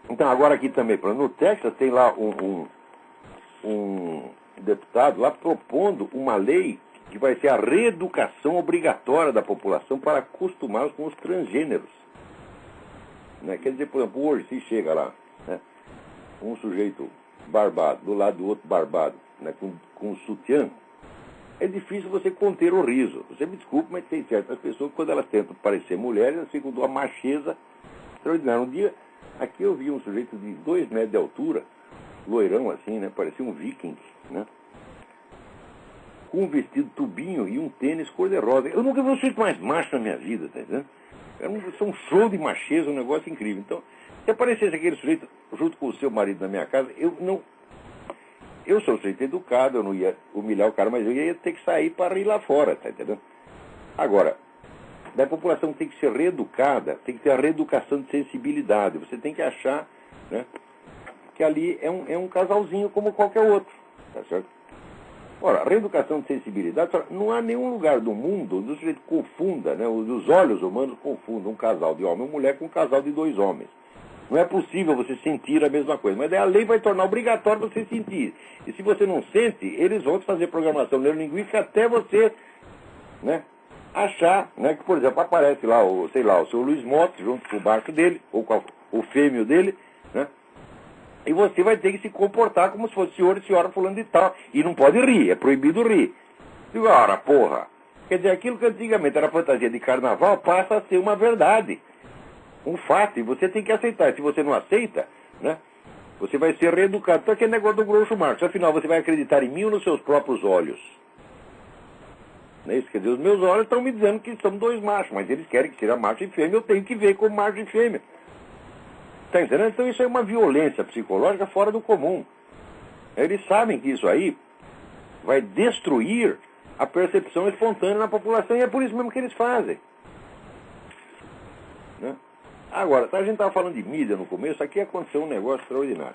Então agora aqui também, no Texas tem lá um deputado lá propondo uma lei que vai ser a reeducação obrigatória da população para acostumá-los com os transgêneros. Né? Quer dizer, por exemplo, hoje se chega lá, né, um sujeito barbado, do lado do outro barbado, né, com um sutiã, é difícil você conter o riso. Você me desculpe, mas tem certas pessoas que, quando elas tentam parecer mulheres, elas ficam de uma macheza extraordinária. Um dia, aqui eu vi um sujeito de 2 metros de altura, loirão assim, né? Parecia um viking, né? Com um vestido tubinho e um tênis cor-de-rosa. Eu nunca vi um sujeito mais macho na minha vida, tá entendendo? É um show de macheza, um negócio incrível. Então, se aparecesse aquele sujeito junto com o seu marido na minha casa, eu sou um sujeito educado, eu não ia humilhar o cara, mas eu ia ter que sair para ir lá fora, tá entendendo? Agora, a população tem que ser reeducada, tem que ter a reeducação de sensibilidade. Você tem que achar, né, que ali é um casalzinho como qualquer outro, tá certo? Ora, a reeducação de sensibilidade, não há nenhum lugar do mundo onde o sujeito confunda, né, os olhos humanos confundam um casal de homem e mulher com um casal de 2 homens. Não é possível você sentir a mesma coisa, mas daí a lei vai tornar obrigatório você sentir. E se você não sente, eles vão te fazer programação neurolinguística até você, né, achar, né, que, por exemplo, aparece lá, o seu Luiz Motti junto com o macho dele, ou com o fêmeo dele, né? E você vai ter que se comportar como se fosse senhor e senhora fulano de tal. E não pode rir, é proibido rir. Digo, ora, porra. Quer dizer, aquilo que antigamente era fantasia de carnaval passa a ser uma verdade. Um fato, e você tem que aceitar. Se você não aceita, né, você vai ser reeducado. Então aquele negócio do Groucho Marx. Afinal, você vai acreditar em mim ou nos seus próprios olhos? Não é isso? Quer dizer, os meus olhos estão me dizendo que somos 2 machos, mas eles querem que seja macho e fêmea, eu tenho que ver como macho e fêmea. Está entendendo? Então isso é uma violência psicológica fora do comum. Eles sabem que isso aí vai destruir a percepção espontânea na população, e é por isso mesmo que eles fazem. Né? Agora, a gente estava falando de mídia no começo, aqui aconteceu um negócio extraordinário.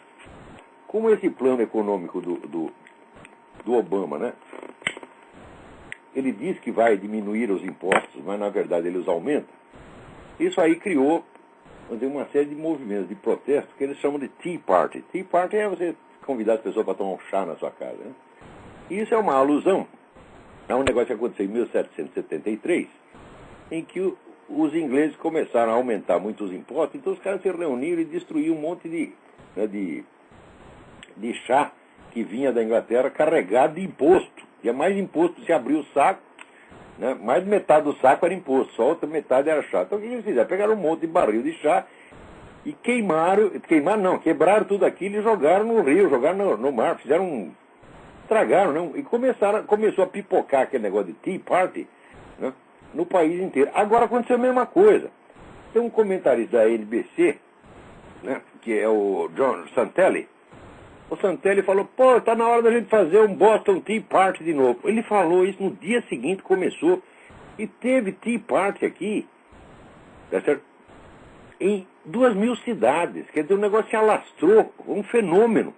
Como esse plano econômico do Obama, né? Ele diz que vai diminuir os impostos, mas na verdade ele os aumenta. Isso aí criou uma série de movimentos de protesto que eles chamam de Tea Party. Tea Party é você convidar as pessoas para tomar um chá na sua casa. Né? E isso é uma alusão a um negócio que aconteceu em 1773, em que os ingleses começaram a aumentar muito os impostos, então os caras se reuniram e destruíram um monte de chá que vinha da Inglaterra carregado de imposto. E é mais imposto se abrir o saco, né? Mais de metade do saco era imposto, só a outra metade era chá. Então o que eles fizeram? Pegaram um monte de barril de chá e quebraram tudo aquilo e jogaram no rio, jogaram no mar, estragaram, não? E começou a pipocar aquele negócio de Tea Party, né, no país inteiro. Agora aconteceu a mesma coisa. Tem um comentarista da NBC, né, que é o John Santelli. O Santelli falou, pô, tá na hora da gente fazer um Boston Tea Party de novo. Ele falou isso no dia seguinte, começou. E teve Tea Party aqui, tá certo? Em 2.000 cidades. Quer dizer, o negócio se alastrou, um fenômeno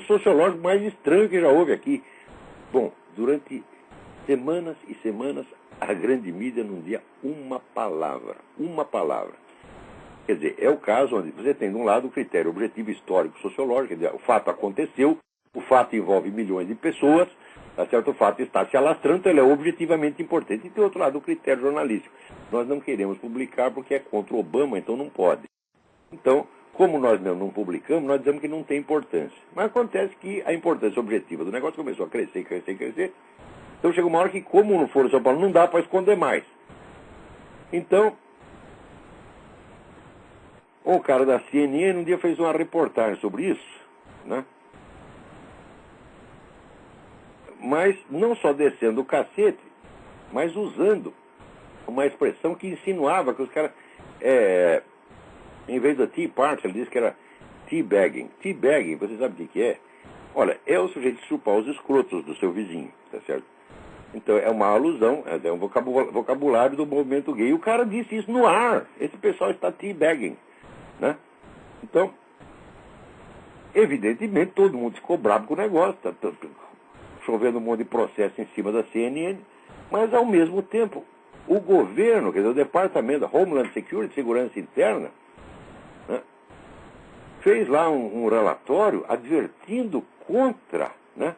sociológico mais estranho que já houve aqui. Bom, durante semanas e semanas, a grande mídia não dizia uma palavra. Quer dizer, é o caso onde você tem, de um lado, o critério objetivo histórico sociológico, quer dizer, o fato aconteceu, o fato envolve milhões de pessoas, tá certo? O fato está se alastrando, então ele é objetivamente importante. E tem outro lado, o critério jornalístico. Nós não queremos publicar porque é contra o Obama, então não pode. Então, como nós mesmo não publicamos, nós dizemos que não tem importância. Mas acontece que a importância objetiva do negócio começou a crescer. Então chega uma hora que, como não for São Paulo, não dá para esconder mais. Então, o cara da CNN um dia fez uma reportagem sobre isso, né? Mas não só descendo o cacete, mas usando uma expressão que insinuava que os caras, em vez da Tea Party, ele disse que era teabagging. Teabagging, você sabe o que é? Olha, é o sujeito chupar os escrotos do seu vizinho, tá certo? Então é uma alusão, é um vocabulário do movimento gay. O cara disse isso no ar. Esse pessoal está teabagging, né? Então, evidentemente, todo mundo ficou bravo com o negócio. Tá chovendo um monte de processo em cima da CNN. Mas, ao mesmo tempo, o governo, quer dizer, o Departamento da Homeland Security, Segurança Interna, né, fez lá um relatório advertindo contra, né,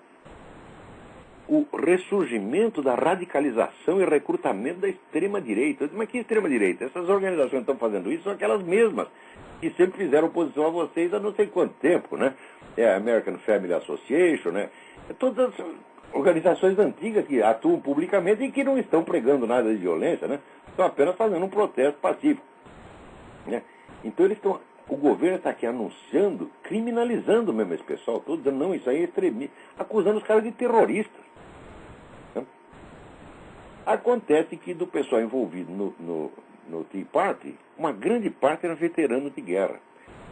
o ressurgimento da radicalização e recrutamento da extrema-direita. Mas que extrema-direita? Essas organizações que estão fazendo isso são aquelas mesmas que sempre fizeram oposição a vocês há não sei quanto tempo, né? É a American Family Association, né? Todas organizações antigas que atuam publicamente e que não estão pregando nada de violência, né? Estão apenas fazendo um protesto pacífico, né? Então o governo está aqui anunciando, criminalizando mesmo esse pessoal, todo dizendo, não, isso aí é extremismo, acusando os caras de terroristas, né? Acontece que do pessoal envolvido no Tea Party, uma grande parte era veterano de guerra.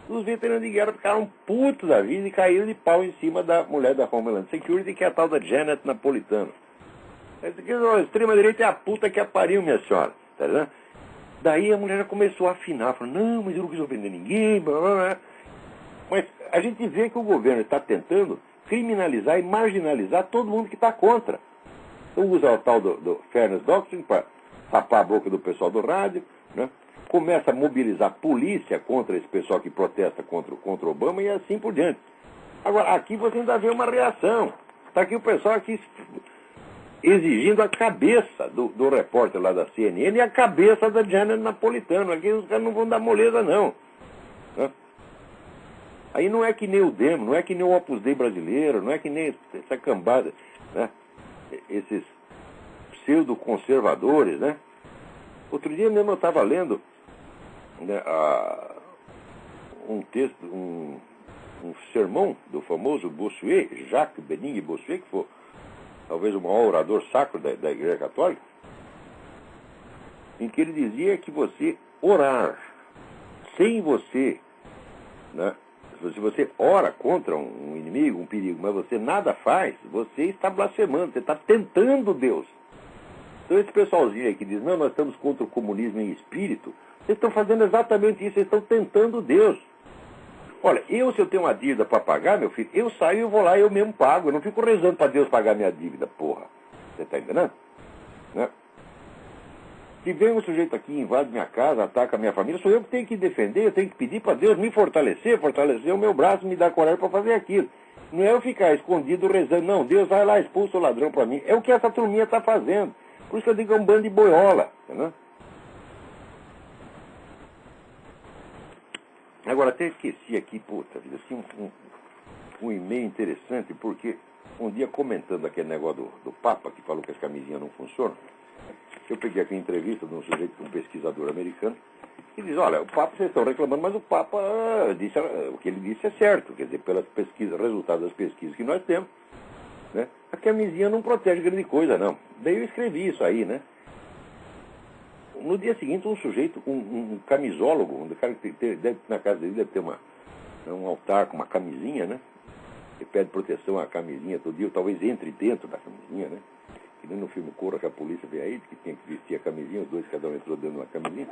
Os veteranos de guerra ficaram putos da vida e caíram de pau em cima da mulher da Homeland Security, que é a tal da Janet Napolitano. A extrema-direita é a puta que a pariu, minha senhora. Tá vendo? Daí a mulher já começou a afinar, falando, não, mas eu não quis ofender ninguém, blá, blá, blá. Mas a gente vê que o governo está tentando criminalizar e marginalizar todo mundo que está contra. Então usa o tal do Fairness Doctrine para tapar a boca do pessoal do rádio, né? Começa a mobilizar a polícia contra esse pessoal que protesta contra Obama e assim por diante. Agora, aqui você ainda vê uma reação. Está aqui o pessoal aqui exigindo a cabeça do repórter lá da CNN e a cabeça da Janet Napolitano. Aqui os caras não vão dar moleza, não. Né? Aí não é que nem o Demo, não é que nem o Opus Dei brasileiro, não é que nem essa cambada, né? Esses pseudo-conservadores, né? Outro dia mesmo eu estava lendo, né, um texto, um sermão do famoso Bossuet, Jacques Benigne Bossuet, que foi talvez o maior orador sacro da Igreja Católica, em que ele dizia que você orar sem você, né, se você ora contra um inimigo, um perigo, mas você nada faz, você está blasfemando, você está tentando Deus. Então esse pessoalzinho aí que diz, não, nós estamos contra o comunismo em espírito, vocês estão fazendo exatamente isso, vocês estão tentando Deus. Olha, se eu tenho uma dívida para pagar, meu filho, eu saio e vou lá e eu mesmo pago. Eu não fico rezando para Deus pagar minha dívida, porra. Você está entendendo? Né? Se vem um sujeito aqui, invade minha casa, ataca a minha família, sou eu que tenho que defender, eu tenho que pedir para Deus me fortalecer o meu braço, me dar coragem para fazer aquilo. Não é eu ficar escondido rezando, não, Deus vai lá, expulsa o ladrão para mim. É o que essa turminha está fazendo. Por isso que eu digo, é um bando de boiola, entendeu? Agora, até esqueci aqui, puta vida, assim, um e-mail interessante, porque um dia comentando aquele negócio do Papa, que falou que as camisinhas não funcionam, eu peguei aqui uma entrevista de um sujeito, um pesquisador americano, que diz, olha, o Papa, vocês estão reclamando, mas o Papa disse, o que ele disse é certo, quer dizer, pelas pesquisas, resultados das pesquisas que nós temos, né, a camisinha não protege grande coisa, não. Daí eu escrevi isso aí, né? No dia seguinte, um sujeito, um camisólogo, um cara que na casa dele deve ter um altar com uma camisinha, né? Ele pede proteção à camisinha todo dia, talvez entre dentro da camisinha, né? Que nem no filme Corra, que a polícia veio aí, que tinha que vestir a camisinha, os dois, cada um entrou dentro de uma camisinha.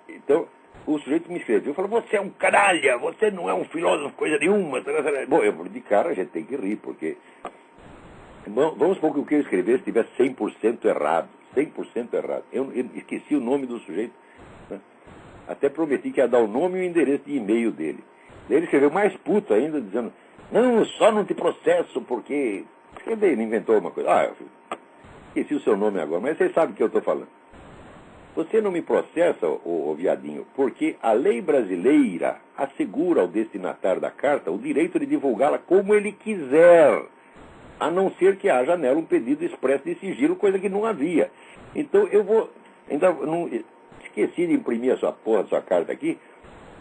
Então, o sujeito me escreveu, falou, você é um canalha, você não é um filósofo, coisa nenhuma. Bom, eu de cara a gente tem que rir, porque... Vamos supor que o que eu escrevi estivesse 100% errado. 100% errado. Eu esqueci o nome do sujeito, né? Até prometi que ia dar o nome e o endereço de e-mail dele. Daí ele escreveu mais puto ainda, dizendo, não, eu só não te processo porque... Ele inventou uma coisa. Esqueci o seu nome agora, mas vocês sabem o que eu estou falando. Você não me processa, ô viadinho, porque a lei brasileira assegura ao destinatário da carta o direito de divulgá-la como ele quiser, a não ser que haja nela um pedido expresso de sigilo, coisa que não havia. Então eu vou, ainda não esqueci de imprimir a sua porra, a sua carta aqui,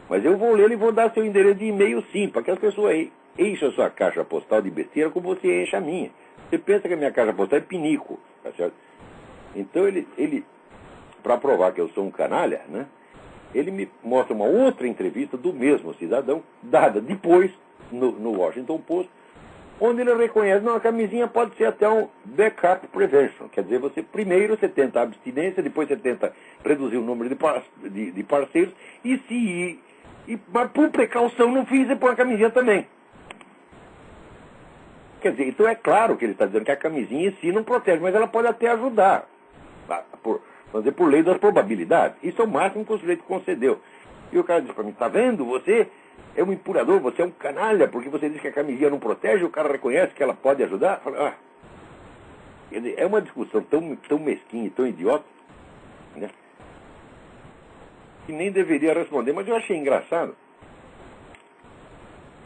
mas eu vou ler e vou dar seu endereço de e-mail sim, para que as pessoas enchem a sua caixa postal de besteira como você enche a minha. Você pensa que a minha caixa postal é pinico, tá certo? Então ele para provar que eu sou um canalha, né, ele me mostra uma outra entrevista do mesmo cidadão, dada depois no Washington Post, onde ele reconhece, não, a camisinha pode ser até um backup prevention. Quer dizer, primeiro você tenta a abstinência, depois você tenta reduzir o número de parceiros, mas por precaução no fim você põe a camisinha também. Quer dizer, então é claro que ele está dizendo que a camisinha em si não protege, mas ela pode até ajudar, vamos dizer, por lei das probabilidades. Isso é o máximo que o sujeito concedeu. E o cara diz para mim, tá vendo, você é um impurador, você é um canalha, porque você diz que a camisinha não protege, o cara reconhece que ela pode ajudar. Fala, quer dizer, é uma discussão tão mesquinha e tão idiota, né, que nem deveria responder, mas eu achei engraçado.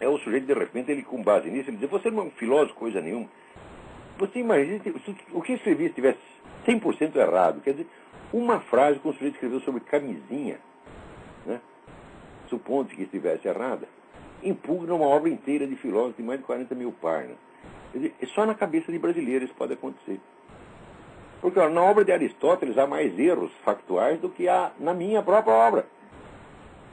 É o sujeito, de repente, ele com base nisso, ele diz, você não é um filósofo, coisa nenhuma. Você imagina se o que escrevi estivesse 100% errado. Quer dizer, uma frase que o sujeito escreveu sobre camisinha, né, supondo que estivesse errada, impugna uma obra inteira de filósofos de mais de 40 mil páginas. Quer dizer, só na cabeça de brasileiros isso pode acontecer. Porque ó, na obra de Aristóteles há mais erros factuais do que há na minha própria obra.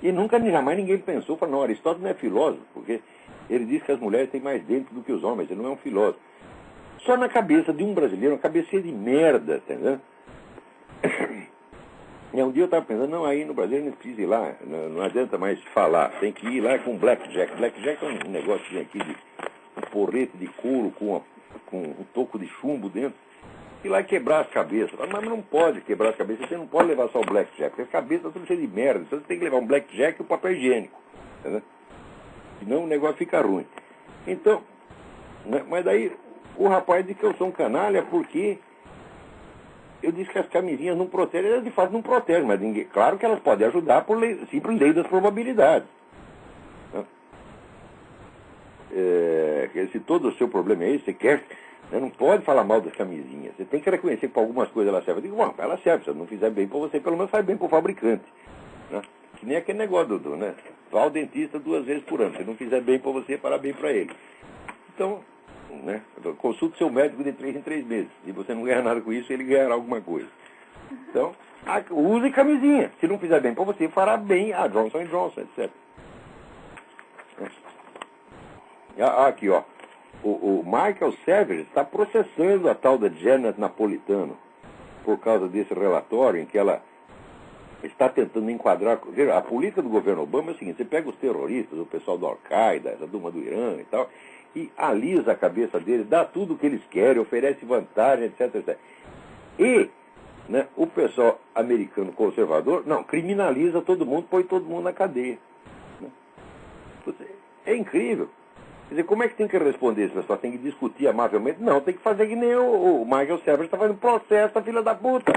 E nunca, jamais ninguém pensou, falou, não, Aristóteles não é filósofo, porque ele diz que as mulheres têm mais dentes do que os homens, ele não é um filósofo. Só na cabeça de um brasileiro, uma cabecinha de merda, tá entendendo? E um dia eu estava pensando, não, aí no Brasil não precisa ir lá, não adianta mais falar, tem que ir lá com blackjack. Blackjack é um negocinho aqui de um porrete de couro com um toco de chumbo dentro, e lá quebrar as cabeças. Mas não pode quebrar as cabeças, você não pode levar só o blackjack, porque a cabeça está tudo cheia de merda, então você tem que levar um blackjack e o papel higiênico, entendeu? Senão o negócio fica ruim. Então, né, mas daí o rapaz diz que eu sou um canalha porque eu disse que as camisinhas não protegem, elas de fato não protegem, mas ninguém, claro que elas podem ajudar por simples lei das probabilidades. Né? Se todo o seu problema é esse, você quer, né, não pode falar mal das camisinhas, você tem que reconhecer que para algumas coisas elas servem. Eu digo, bom, ela serve, se ela não fizer bem para você, pelo menos faz bem para o fabricante. Né? Que nem aquele negócio, Dudu, né? Vá ao dentista 2 vezes por ano, se não fizer bem para você, fará bem para ele. Então, né, consulte seu médico de 3 em 3 meses. Se você não ganhar nada com isso, ele ganhará alguma coisa. Então, use camisinha. Se não fizer bem para você, fará bem a Johnson & Johnson, etc. Aqui, ó. O Michael Savage está processando a tal da Janet Napolitano por causa desse relatório em que ela está tentando enquadrar. Veja, a política do governo Obama é o seguinte: você pega os terroristas, o pessoal do Al-Qaeda, essa turma do Irã e tal, e alisa a cabeça deles, dá tudo o que eles querem, oferece vantagem, etc, etc. E, né, o pessoal americano conservador, não, criminaliza todo mundo, põe todo mundo na cadeia. Né? É incrível. Quer dizer, como é que tem que responder esse pessoal? Tem que discutir amavelmente? Não, tem que fazer que nem o Michael Savage está fazendo processo, a filha da puta.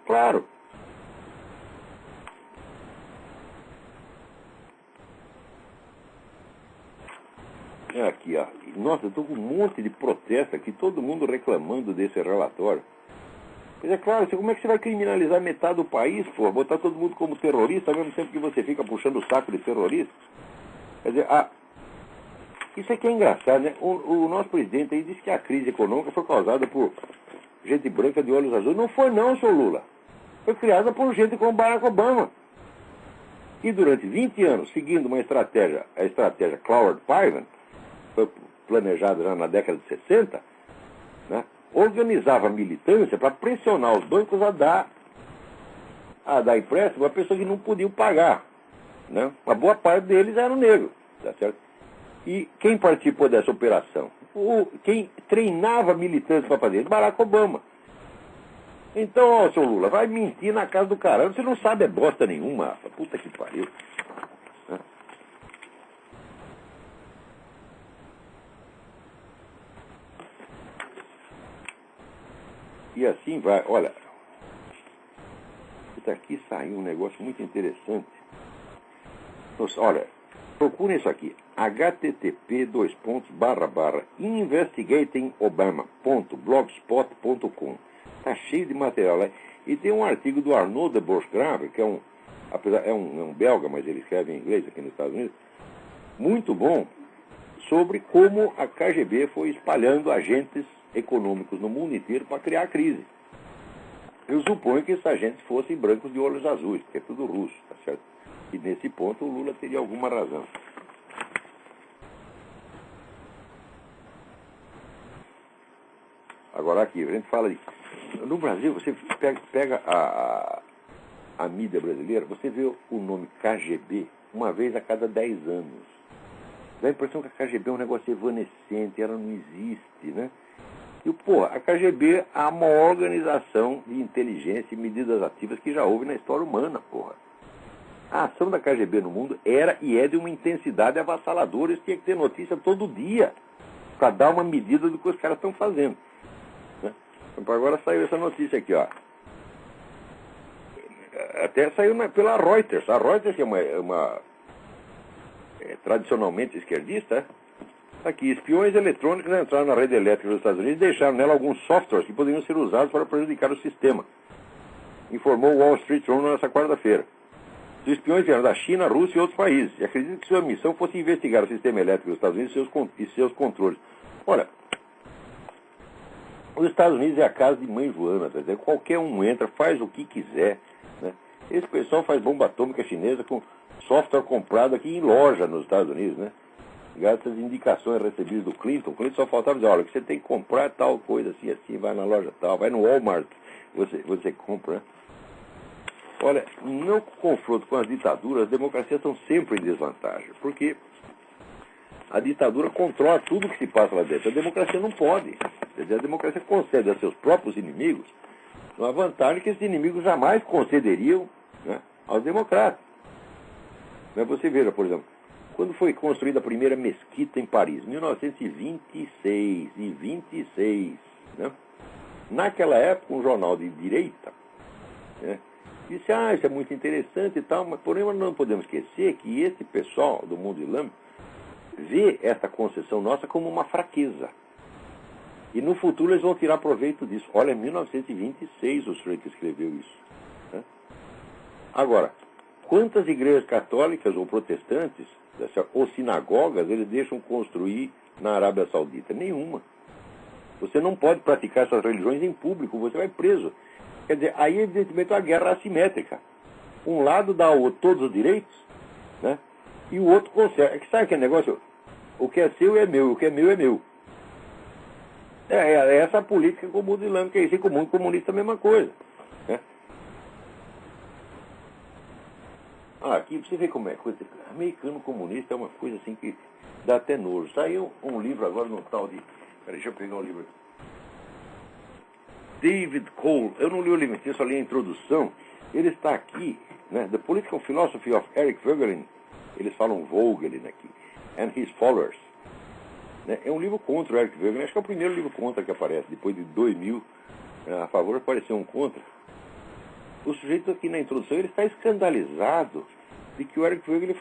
Claro. Aqui, ó. Nossa, eu estou com um monte de protesto aqui, todo mundo reclamando desse relatório. Mas é claro, como é que você vai criminalizar metade do país, pô? Botar todo mundo como terrorista ao mesmo tempo que você fica puxando o saco de terrorista? Quer dizer, isso aqui é engraçado, né? O nosso presidente aí disse que a crise econômica foi causada por gente branca de olhos azuis. Não foi não, seu Lula. Foi criada por gente como Barack Obama. E durante 20 anos, seguindo a estratégia Cloward-Piven, foi planejada já na década de 60, né, organizava a militância para pressionar os bancos a dar empréstimo a pessoas que não podiam pagar. Né? Uma boa parte deles eram negros. Tá certo? E quem participou dessa operação? Quem treinava militância para fazer isso? Barack Obama. Então, ó, seu Lula, vai mentir na casa do caralho. Você não sabe bosta nenhuma. Puta que pariu. E assim vai. Olha, aqui saiu um negócio muito interessante. Olha, procurem isso aqui. http://investigatingobama.blogspot.com. Está cheio de material lá. E tem um artigo do Arnaud de Bourse-Grave, que é um belga, mas ele escreve em inglês aqui nos Estados Unidos, muito bom, sobre como a KGB foi espalhando agentes econômicos no mundo inteiro para criar a crise. Eu suponho que esses agentes fossem brancos de olhos azuis, porque é tudo russo, tá certo? E nesse ponto o Lula teria alguma razão. Agora aqui, a gente fala de... No Brasil, você pega a mídia brasileira, você vê o nome KGB uma vez a cada 10 anos. Dá a impressão que a KGB é um negócio evanescente, ela não existe, né? E, a KGB é a maior organização de inteligência e medidas ativas que já houve na história humana, porra. A ação da KGB no mundo era e é de uma intensidade avassaladora, eles tinham que ter notícia todo dia para dar uma medida do que os caras estão fazendo. Né? Então, agora saiu essa notícia aqui, ó. Até saiu pela Reuters. A Reuters, que é uma tradicionalmente esquerdista, Aqui, espiões eletrônicos entraram na rede elétrica dos Estados Unidos e deixaram nela alguns softwares que poderiam ser usados para prejudicar o sistema, informou o Wall Street Journal nesta quarta-feira. Os espiões vieram da China, Rússia e outros países, e acredito que sua missão fosse investigar o sistema elétrico dos Estados Unidos e seus controles. Olha, os Estados Unidos é a casa de mãe Joana, quer dizer, qualquer um entra, faz o que quiser, né? Esse pessoal faz bomba atômica chinesa com software comprado aqui em loja nos Estados Unidos, né? Graças às indicações recebidas do Clinton. O Clinton só faltava dizer, olha, que você tem que comprar tal coisa assim, assim, vai na loja tal, vai no Walmart, você compra, né? Olha, no confronto com as ditaduras, as democracias estão sempre em desvantagem, porque a ditadura controla tudo que se passa lá dentro. A democracia não pode. Quer dizer, a democracia concede a seus próprios inimigos uma vantagem que esses inimigos jamais concederiam, né, aos democratas. Mas você veja, por exemplo, quando foi construída a primeira mesquita em Paris, 1926 e 26, né? Naquela época, um jornal de direita, né, disse, isso é muito interessante e tal, mas porém nós não podemos esquecer que esse pessoal do mundo islâmico vê esta concessão nossa como uma fraqueza. E no futuro eles vão tirar proveito disso. Olha, em 1926 o sujeito escreveu isso, né? Agora, quantas igrejas católicas ou protestantes, ou sinagogas, eles deixam construir na Arábia Saudita? Nenhuma. Você não pode praticar essas religiões em público, você vai preso. Quer dizer, aí evidentemente é uma guerra assimétrica. Um lado dá ao outro todos os direitos, né? E o outro consegue. Sabe aquele negócio? O que é seu é meu, o que é meu é meu. É essa a política com o mundo islâmico, é isso, e com o mundo comunista a mesma coisa, né? Aqui você vê como é coisa. Americano comunista é uma coisa assim que dá até nojo. Saiu um livro agora no tal de. Peraí, deixa eu pegar o livro aqui. David Cole, eu não li o livro, eu só li a introdução. Ele está aqui, né? The Political Philosophy of Eric Voegelin, eles falam Voegelin aqui, and His Followers. Né? É um livro contra o Eric Voegelin, acho que é o primeiro livro contra que aparece, depois de 2000, a favor apareceu um contra. O sujeito aqui na introdução, ele está escandalizado de que o Eric Voegelin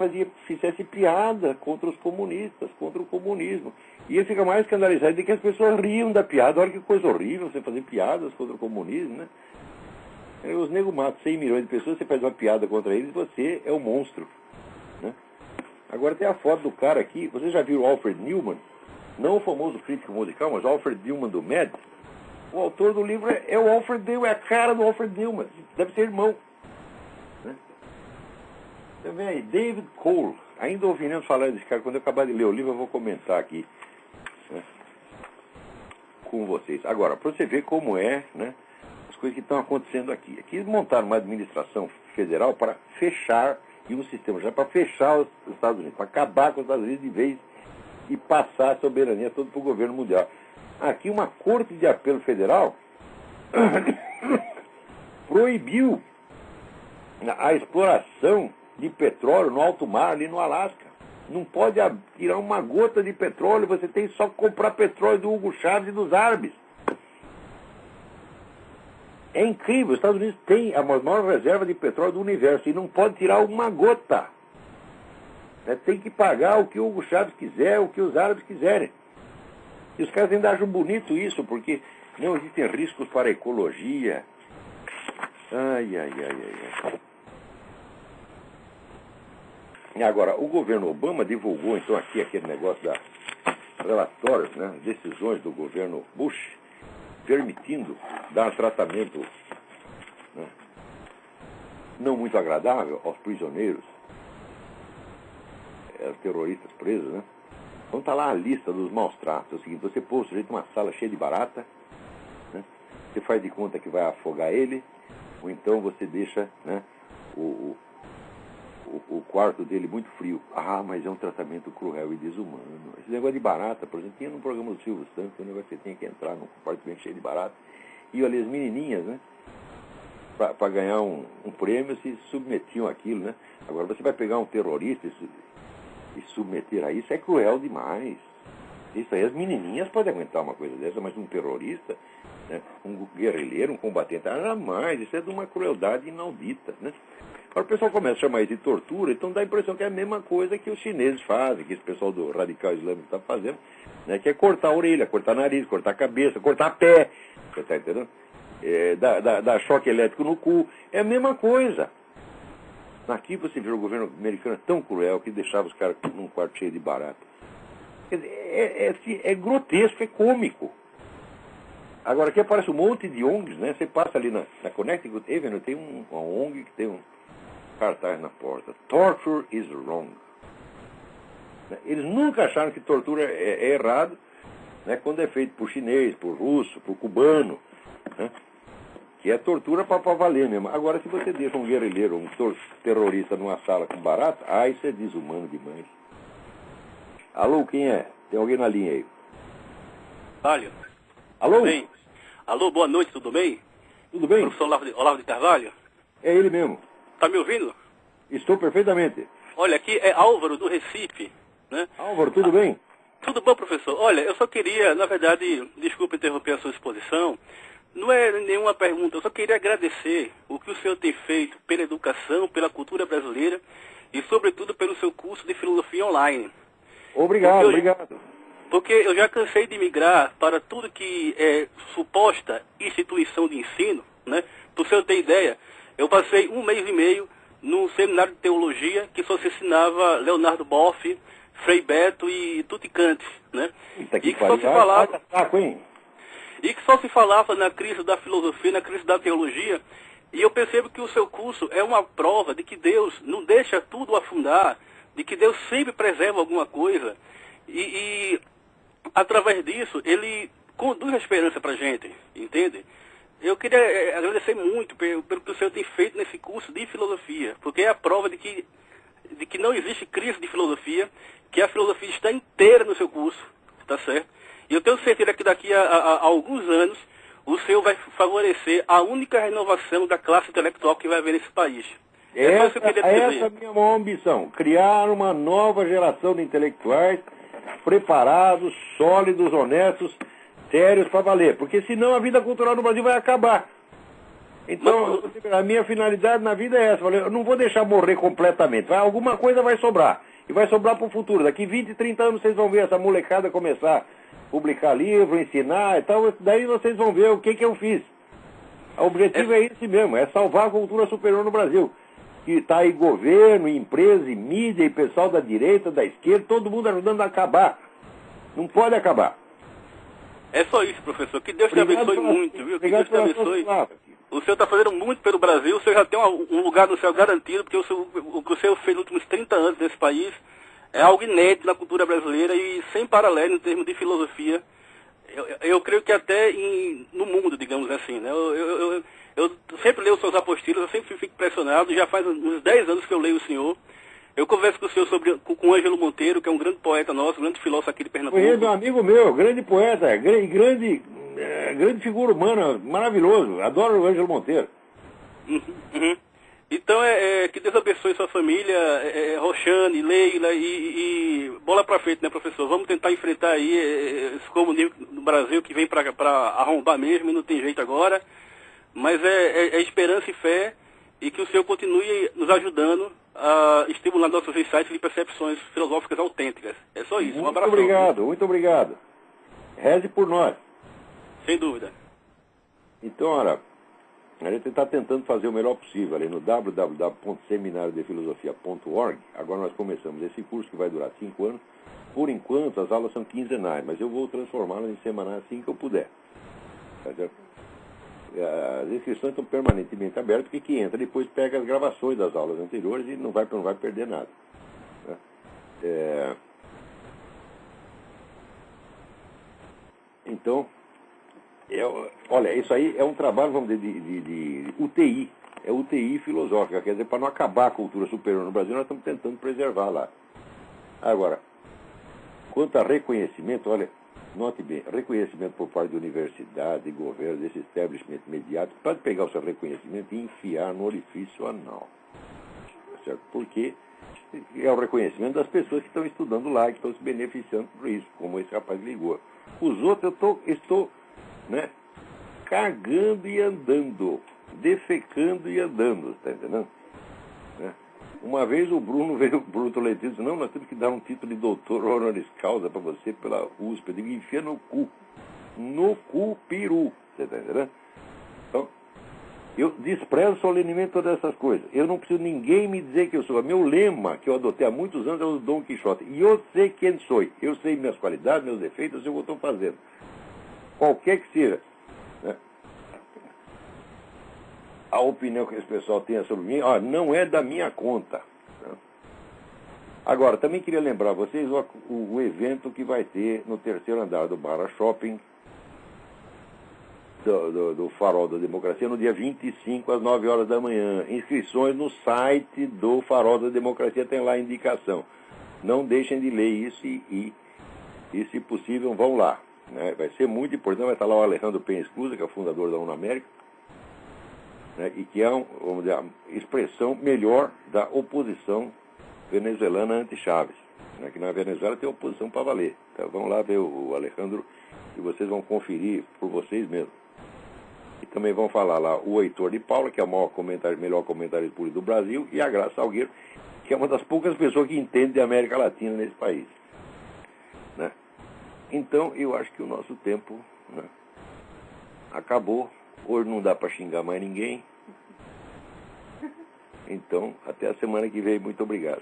fizesse piada contra os comunistas, contra o comunismo. E ele fica mais escandalizado de que as pessoas riam da piada. Olha que coisa horrível você fazer piadas contra o comunismo, né? Os negros matam 100 milhões de pessoas, você faz uma piada contra eles, você é um monstro, né? Agora tem a foto do cara aqui, vocês já viram o Alfred Newman? Não o famoso crítico musical, mas o Alfred Newman do Mad. O autor do livro é o Alfred Newman, é a cara do Alfred Newman, deve ser irmão, né? Então vem aí, David Cole, ainda ouvindo falar desse cara, quando eu acabar de ler o livro eu vou comentar aqui, né, com vocês. Agora, para você ver como é, né, as coisas que estão acontecendo aqui. Aqui eles montaram uma administração federal para fechar, e um sistema já para fechar os Estados Unidos, para acabar com os Estados Unidos de vez e passar a soberania toda para o governo mundial. Aqui uma corte de apelo federal proibiu a exploração de petróleo no alto mar, ali no Alasca. Não pode tirar uma gota de petróleo, você tem só que comprar petróleo do Hugo Chávez e dos árabes. É incrível, os Estados Unidos têm a maior reserva de petróleo do universo e não pode tirar uma gota. Tem que pagar o que o Hugo Chávez quiser, o que os árabes quiserem. E os caras ainda acham bonito isso, porque não existem riscos para a ecologia. Ai. E agora, o governo Obama divulgou, então, aqui aquele negócio da relatórios, né, decisões do governo Bush, permitindo dar tratamento, né, não muito agradável aos prisioneiros, aos terroristas presos, né? Então está lá a lista dos maus tratos. É o seguinte, você pôs o sujeito numa sala cheia de barata, né? Você faz de conta que vai afogar ele, ou então você deixa, né, o quarto dele muito frio. Mas é um tratamento cruel e desumano. Esse negócio de barata, por exemplo, tinha no programa do Silvio Santos, o negócio que você tinha que entrar num compartimento cheio de barata. E olha, as menininhas, né, para ganhar um prêmio, se submetiam àquilo, né? Agora você vai pegar um terrorista e submeter a isso, é cruel demais. Isso aí, as menininhas podem aguentar uma coisa dessa, mas um terrorista, né, um guerrilheiro, um combatente, jamais, isso é de uma crueldade inaudita, né? Agora o pessoal começa a chamar isso de tortura, então dá a impressão que é a mesma coisa que os chineses fazem, que esse pessoal do radical islâmico está fazendo, né, que é cortar a orelha, cortar nariz, cortar a cabeça, cortar pé, você está entendendo? Dar choque elétrico no cu, é a mesma coisa. Aqui você vê o governo americano tão cruel que deixava os caras num quarto cheio de barata. Quer dizer, é grotesco, é cômico. Agora aqui aparece um monte de ONGs, né? Você passa ali na Connecticut Avenue, tem uma ONG que tem um cartaz na porta. Torture is wrong. Eles nunca acharam que tortura é errado, né, quando é feito por chinês, por russo, por cubano, né, que é tortura para valer mesmo. Agora, se você deixa um guerrilheiro, um terrorista numa sala com barata, isso é desumano demais. Alô, quem é? Tem alguém na linha aí? Carvalho. Alô? Tudo bem? Alô, boa noite, tudo bem? Tudo bem? Professor Olavo de Carvalho? É ele mesmo. Tá me ouvindo? Estou perfeitamente. Olha, aqui é Álvaro, do Recife, né? Álvaro, tudo bem? Tudo bom, professor? Olha, eu só queria, na verdade, desculpe interromper a sua exposição, não é nenhuma pergunta, eu só queria agradecer o que o senhor tem feito pela educação, pela cultura brasileira e, sobretudo, pelo seu curso de filosofia online. Obrigado, obrigado. Porque eu já cansei de migrar para tudo que é suposta instituição de ensino, né? Para o senhor ter ideia, eu passei 1 mês e meio num seminário de teologia que só se ensinava Leonardo Boff, Frei Beto e Tutti Kant, né? E que só se falava... E que só se falava na crise da filosofia, na crise da teologia, e eu percebo que o seu curso é uma prova de que Deus não deixa tudo afundar, de que Deus sempre preserva alguma coisa, e através disso, ele conduz a esperança para a gente, entende? Eu queria agradecer muito pelo que o senhor tem feito nesse curso de filosofia, porque é a prova de que não existe crise de filosofia, que a filosofia está inteira no seu curso, tá certo? E eu tenho certeza que daqui a alguns anos o senhor vai favorecer a única renovação da classe intelectual que vai haver nesse país. Essa é a minha maior ambição, criar uma nova geração de intelectuais preparados, sólidos, honestos, sérios para valer. Porque senão a vida cultural no Brasil vai acabar. Então, a minha finalidade na vida é essa. Eu não vou deixar morrer completamente. Alguma coisa vai sobrar. E vai sobrar para o futuro. Daqui 20, 30 anos vocês vão ver essa molecada começar a publicar livro, ensinar e tal. Daí vocês vão ver o que eu fiz. O objetivo é esse mesmo, é salvar a cultura superior no Brasil. Que está aí governo, empresa, e mídia, e pessoal da direita, da esquerda, todo mundo ajudando a acabar. Não pode acabar. É só isso, professor. Que Deus te abençoe muito, viu? Que Deus te abençoe. O senhor está fazendo muito pelo Brasil, o senhor já tem um lugar no céu garantido, porque o que o senhor fez nos últimos 30 anos nesse país é algo inédito na cultura brasileira e sem paralelo em termos de filosofia. Eu creio que até no mundo, digamos assim, né? Eu sempre leio os seus apostilas, eu sempre fico impressionado, já faz uns 10 anos que eu leio o senhor. Eu converso com o senhor com o Ângelo Monteiro, que é um grande poeta nosso, um grande filósofo aqui de Pernambuco. Ele é um amigo meu, grande poeta, grande figura humana, maravilhoso. Adoro o Ângelo Monteiro. Uhum. Então, que Deus abençoe sua família, Roxane, Leila e bola pra frente, né, professor? Vamos tentar enfrentar aí esse comunismo no Brasil que vem para arrombar mesmo e não tem jeito agora. Mas é esperança e fé e que o senhor continue nos ajudando a estimular nossos insights de percepções filosóficas autênticas. É só isso. Um abraço. Muito obrigado, muito obrigado. Reze por nós. Sem dúvida. Então, olha, a gente está tentando fazer o melhor possível ali no www.seminariodefilosofia.org. Agora nós começamos esse curso que vai durar 5 anos. Por enquanto, as aulas são quinzenais, mas eu vou transformá-las em semanais assim que eu puder. Tá certo? As inscrições estão permanentemente abertas, porque quem entra depois pega as gravações das aulas anteriores e não vai perder nada. Né? Então, olha, isso aí é um trabalho, vamos dizer, de UTI. É UTI filosófica, quer dizer, para não acabar a cultura superior no Brasil, nós estamos tentando preservar lá. Agora, quanto a reconhecimento, olha, note bem, reconhecimento por parte de universidade, de governo, desse establishment mediático, pode pegar o seu reconhecimento e enfiar no orifício anal. Certo? Porque é o reconhecimento das pessoas que estão estudando lá, que estão se beneficiando por isso, como esse rapaz ligou. Os outros eu estou né, cagando e andando, defecando e andando, está entendendo? Né? Uma vez o Bruno Tolentino disse, não, nós temos que dar um título de doutor honoris causa para você pela USP. Eu digo, enfia no cu peru, você está entendendo? Então, eu desprezo solenemente todas essas coisas. Eu não preciso ninguém me dizer que eu sou. Meu lema, que eu adotei há muitos anos, é o Dom Quixote. E eu sei quem sou. Eu sei minhas qualidades, meus defeitos, eu sei o que eu estou fazendo. Qualquer que seja. Né? A opinião que esse pessoal tenha sobre mim, não é da minha conta. Né? Agora, também queria lembrar a vocês o evento que vai ter no terceiro andar do Barra Shopping, do Farol da Democracia, no dia 25, às 9 horas da manhã. Inscrições no site do Farol da Democracia, tem lá a indicação. Não deixem de ler isso e se possível, vão lá. Né? Vai ser muito importante, vai estar lá o Alejandro Penha Esclusa, que é o fundador da UNAmérica, né? E que é, vamos dizer, a expressão melhor da oposição venezuelana anti-Chávez. Né? Que na Venezuela tem oposição para valer. Então vão lá ver o Alejandro e vocês vão conferir por vocês mesmos. E também vão falar lá o Heitor de Paula, que é o melhor comentarista político do Brasil, e a Graça Salgueiro, que é uma das poucas pessoas que entende de América Latina nesse país. Né? Então, eu acho que o nosso tempo, né, acabou. Hoje não dá para xingar mais ninguém. Então, até a semana que vem. Muito obrigado.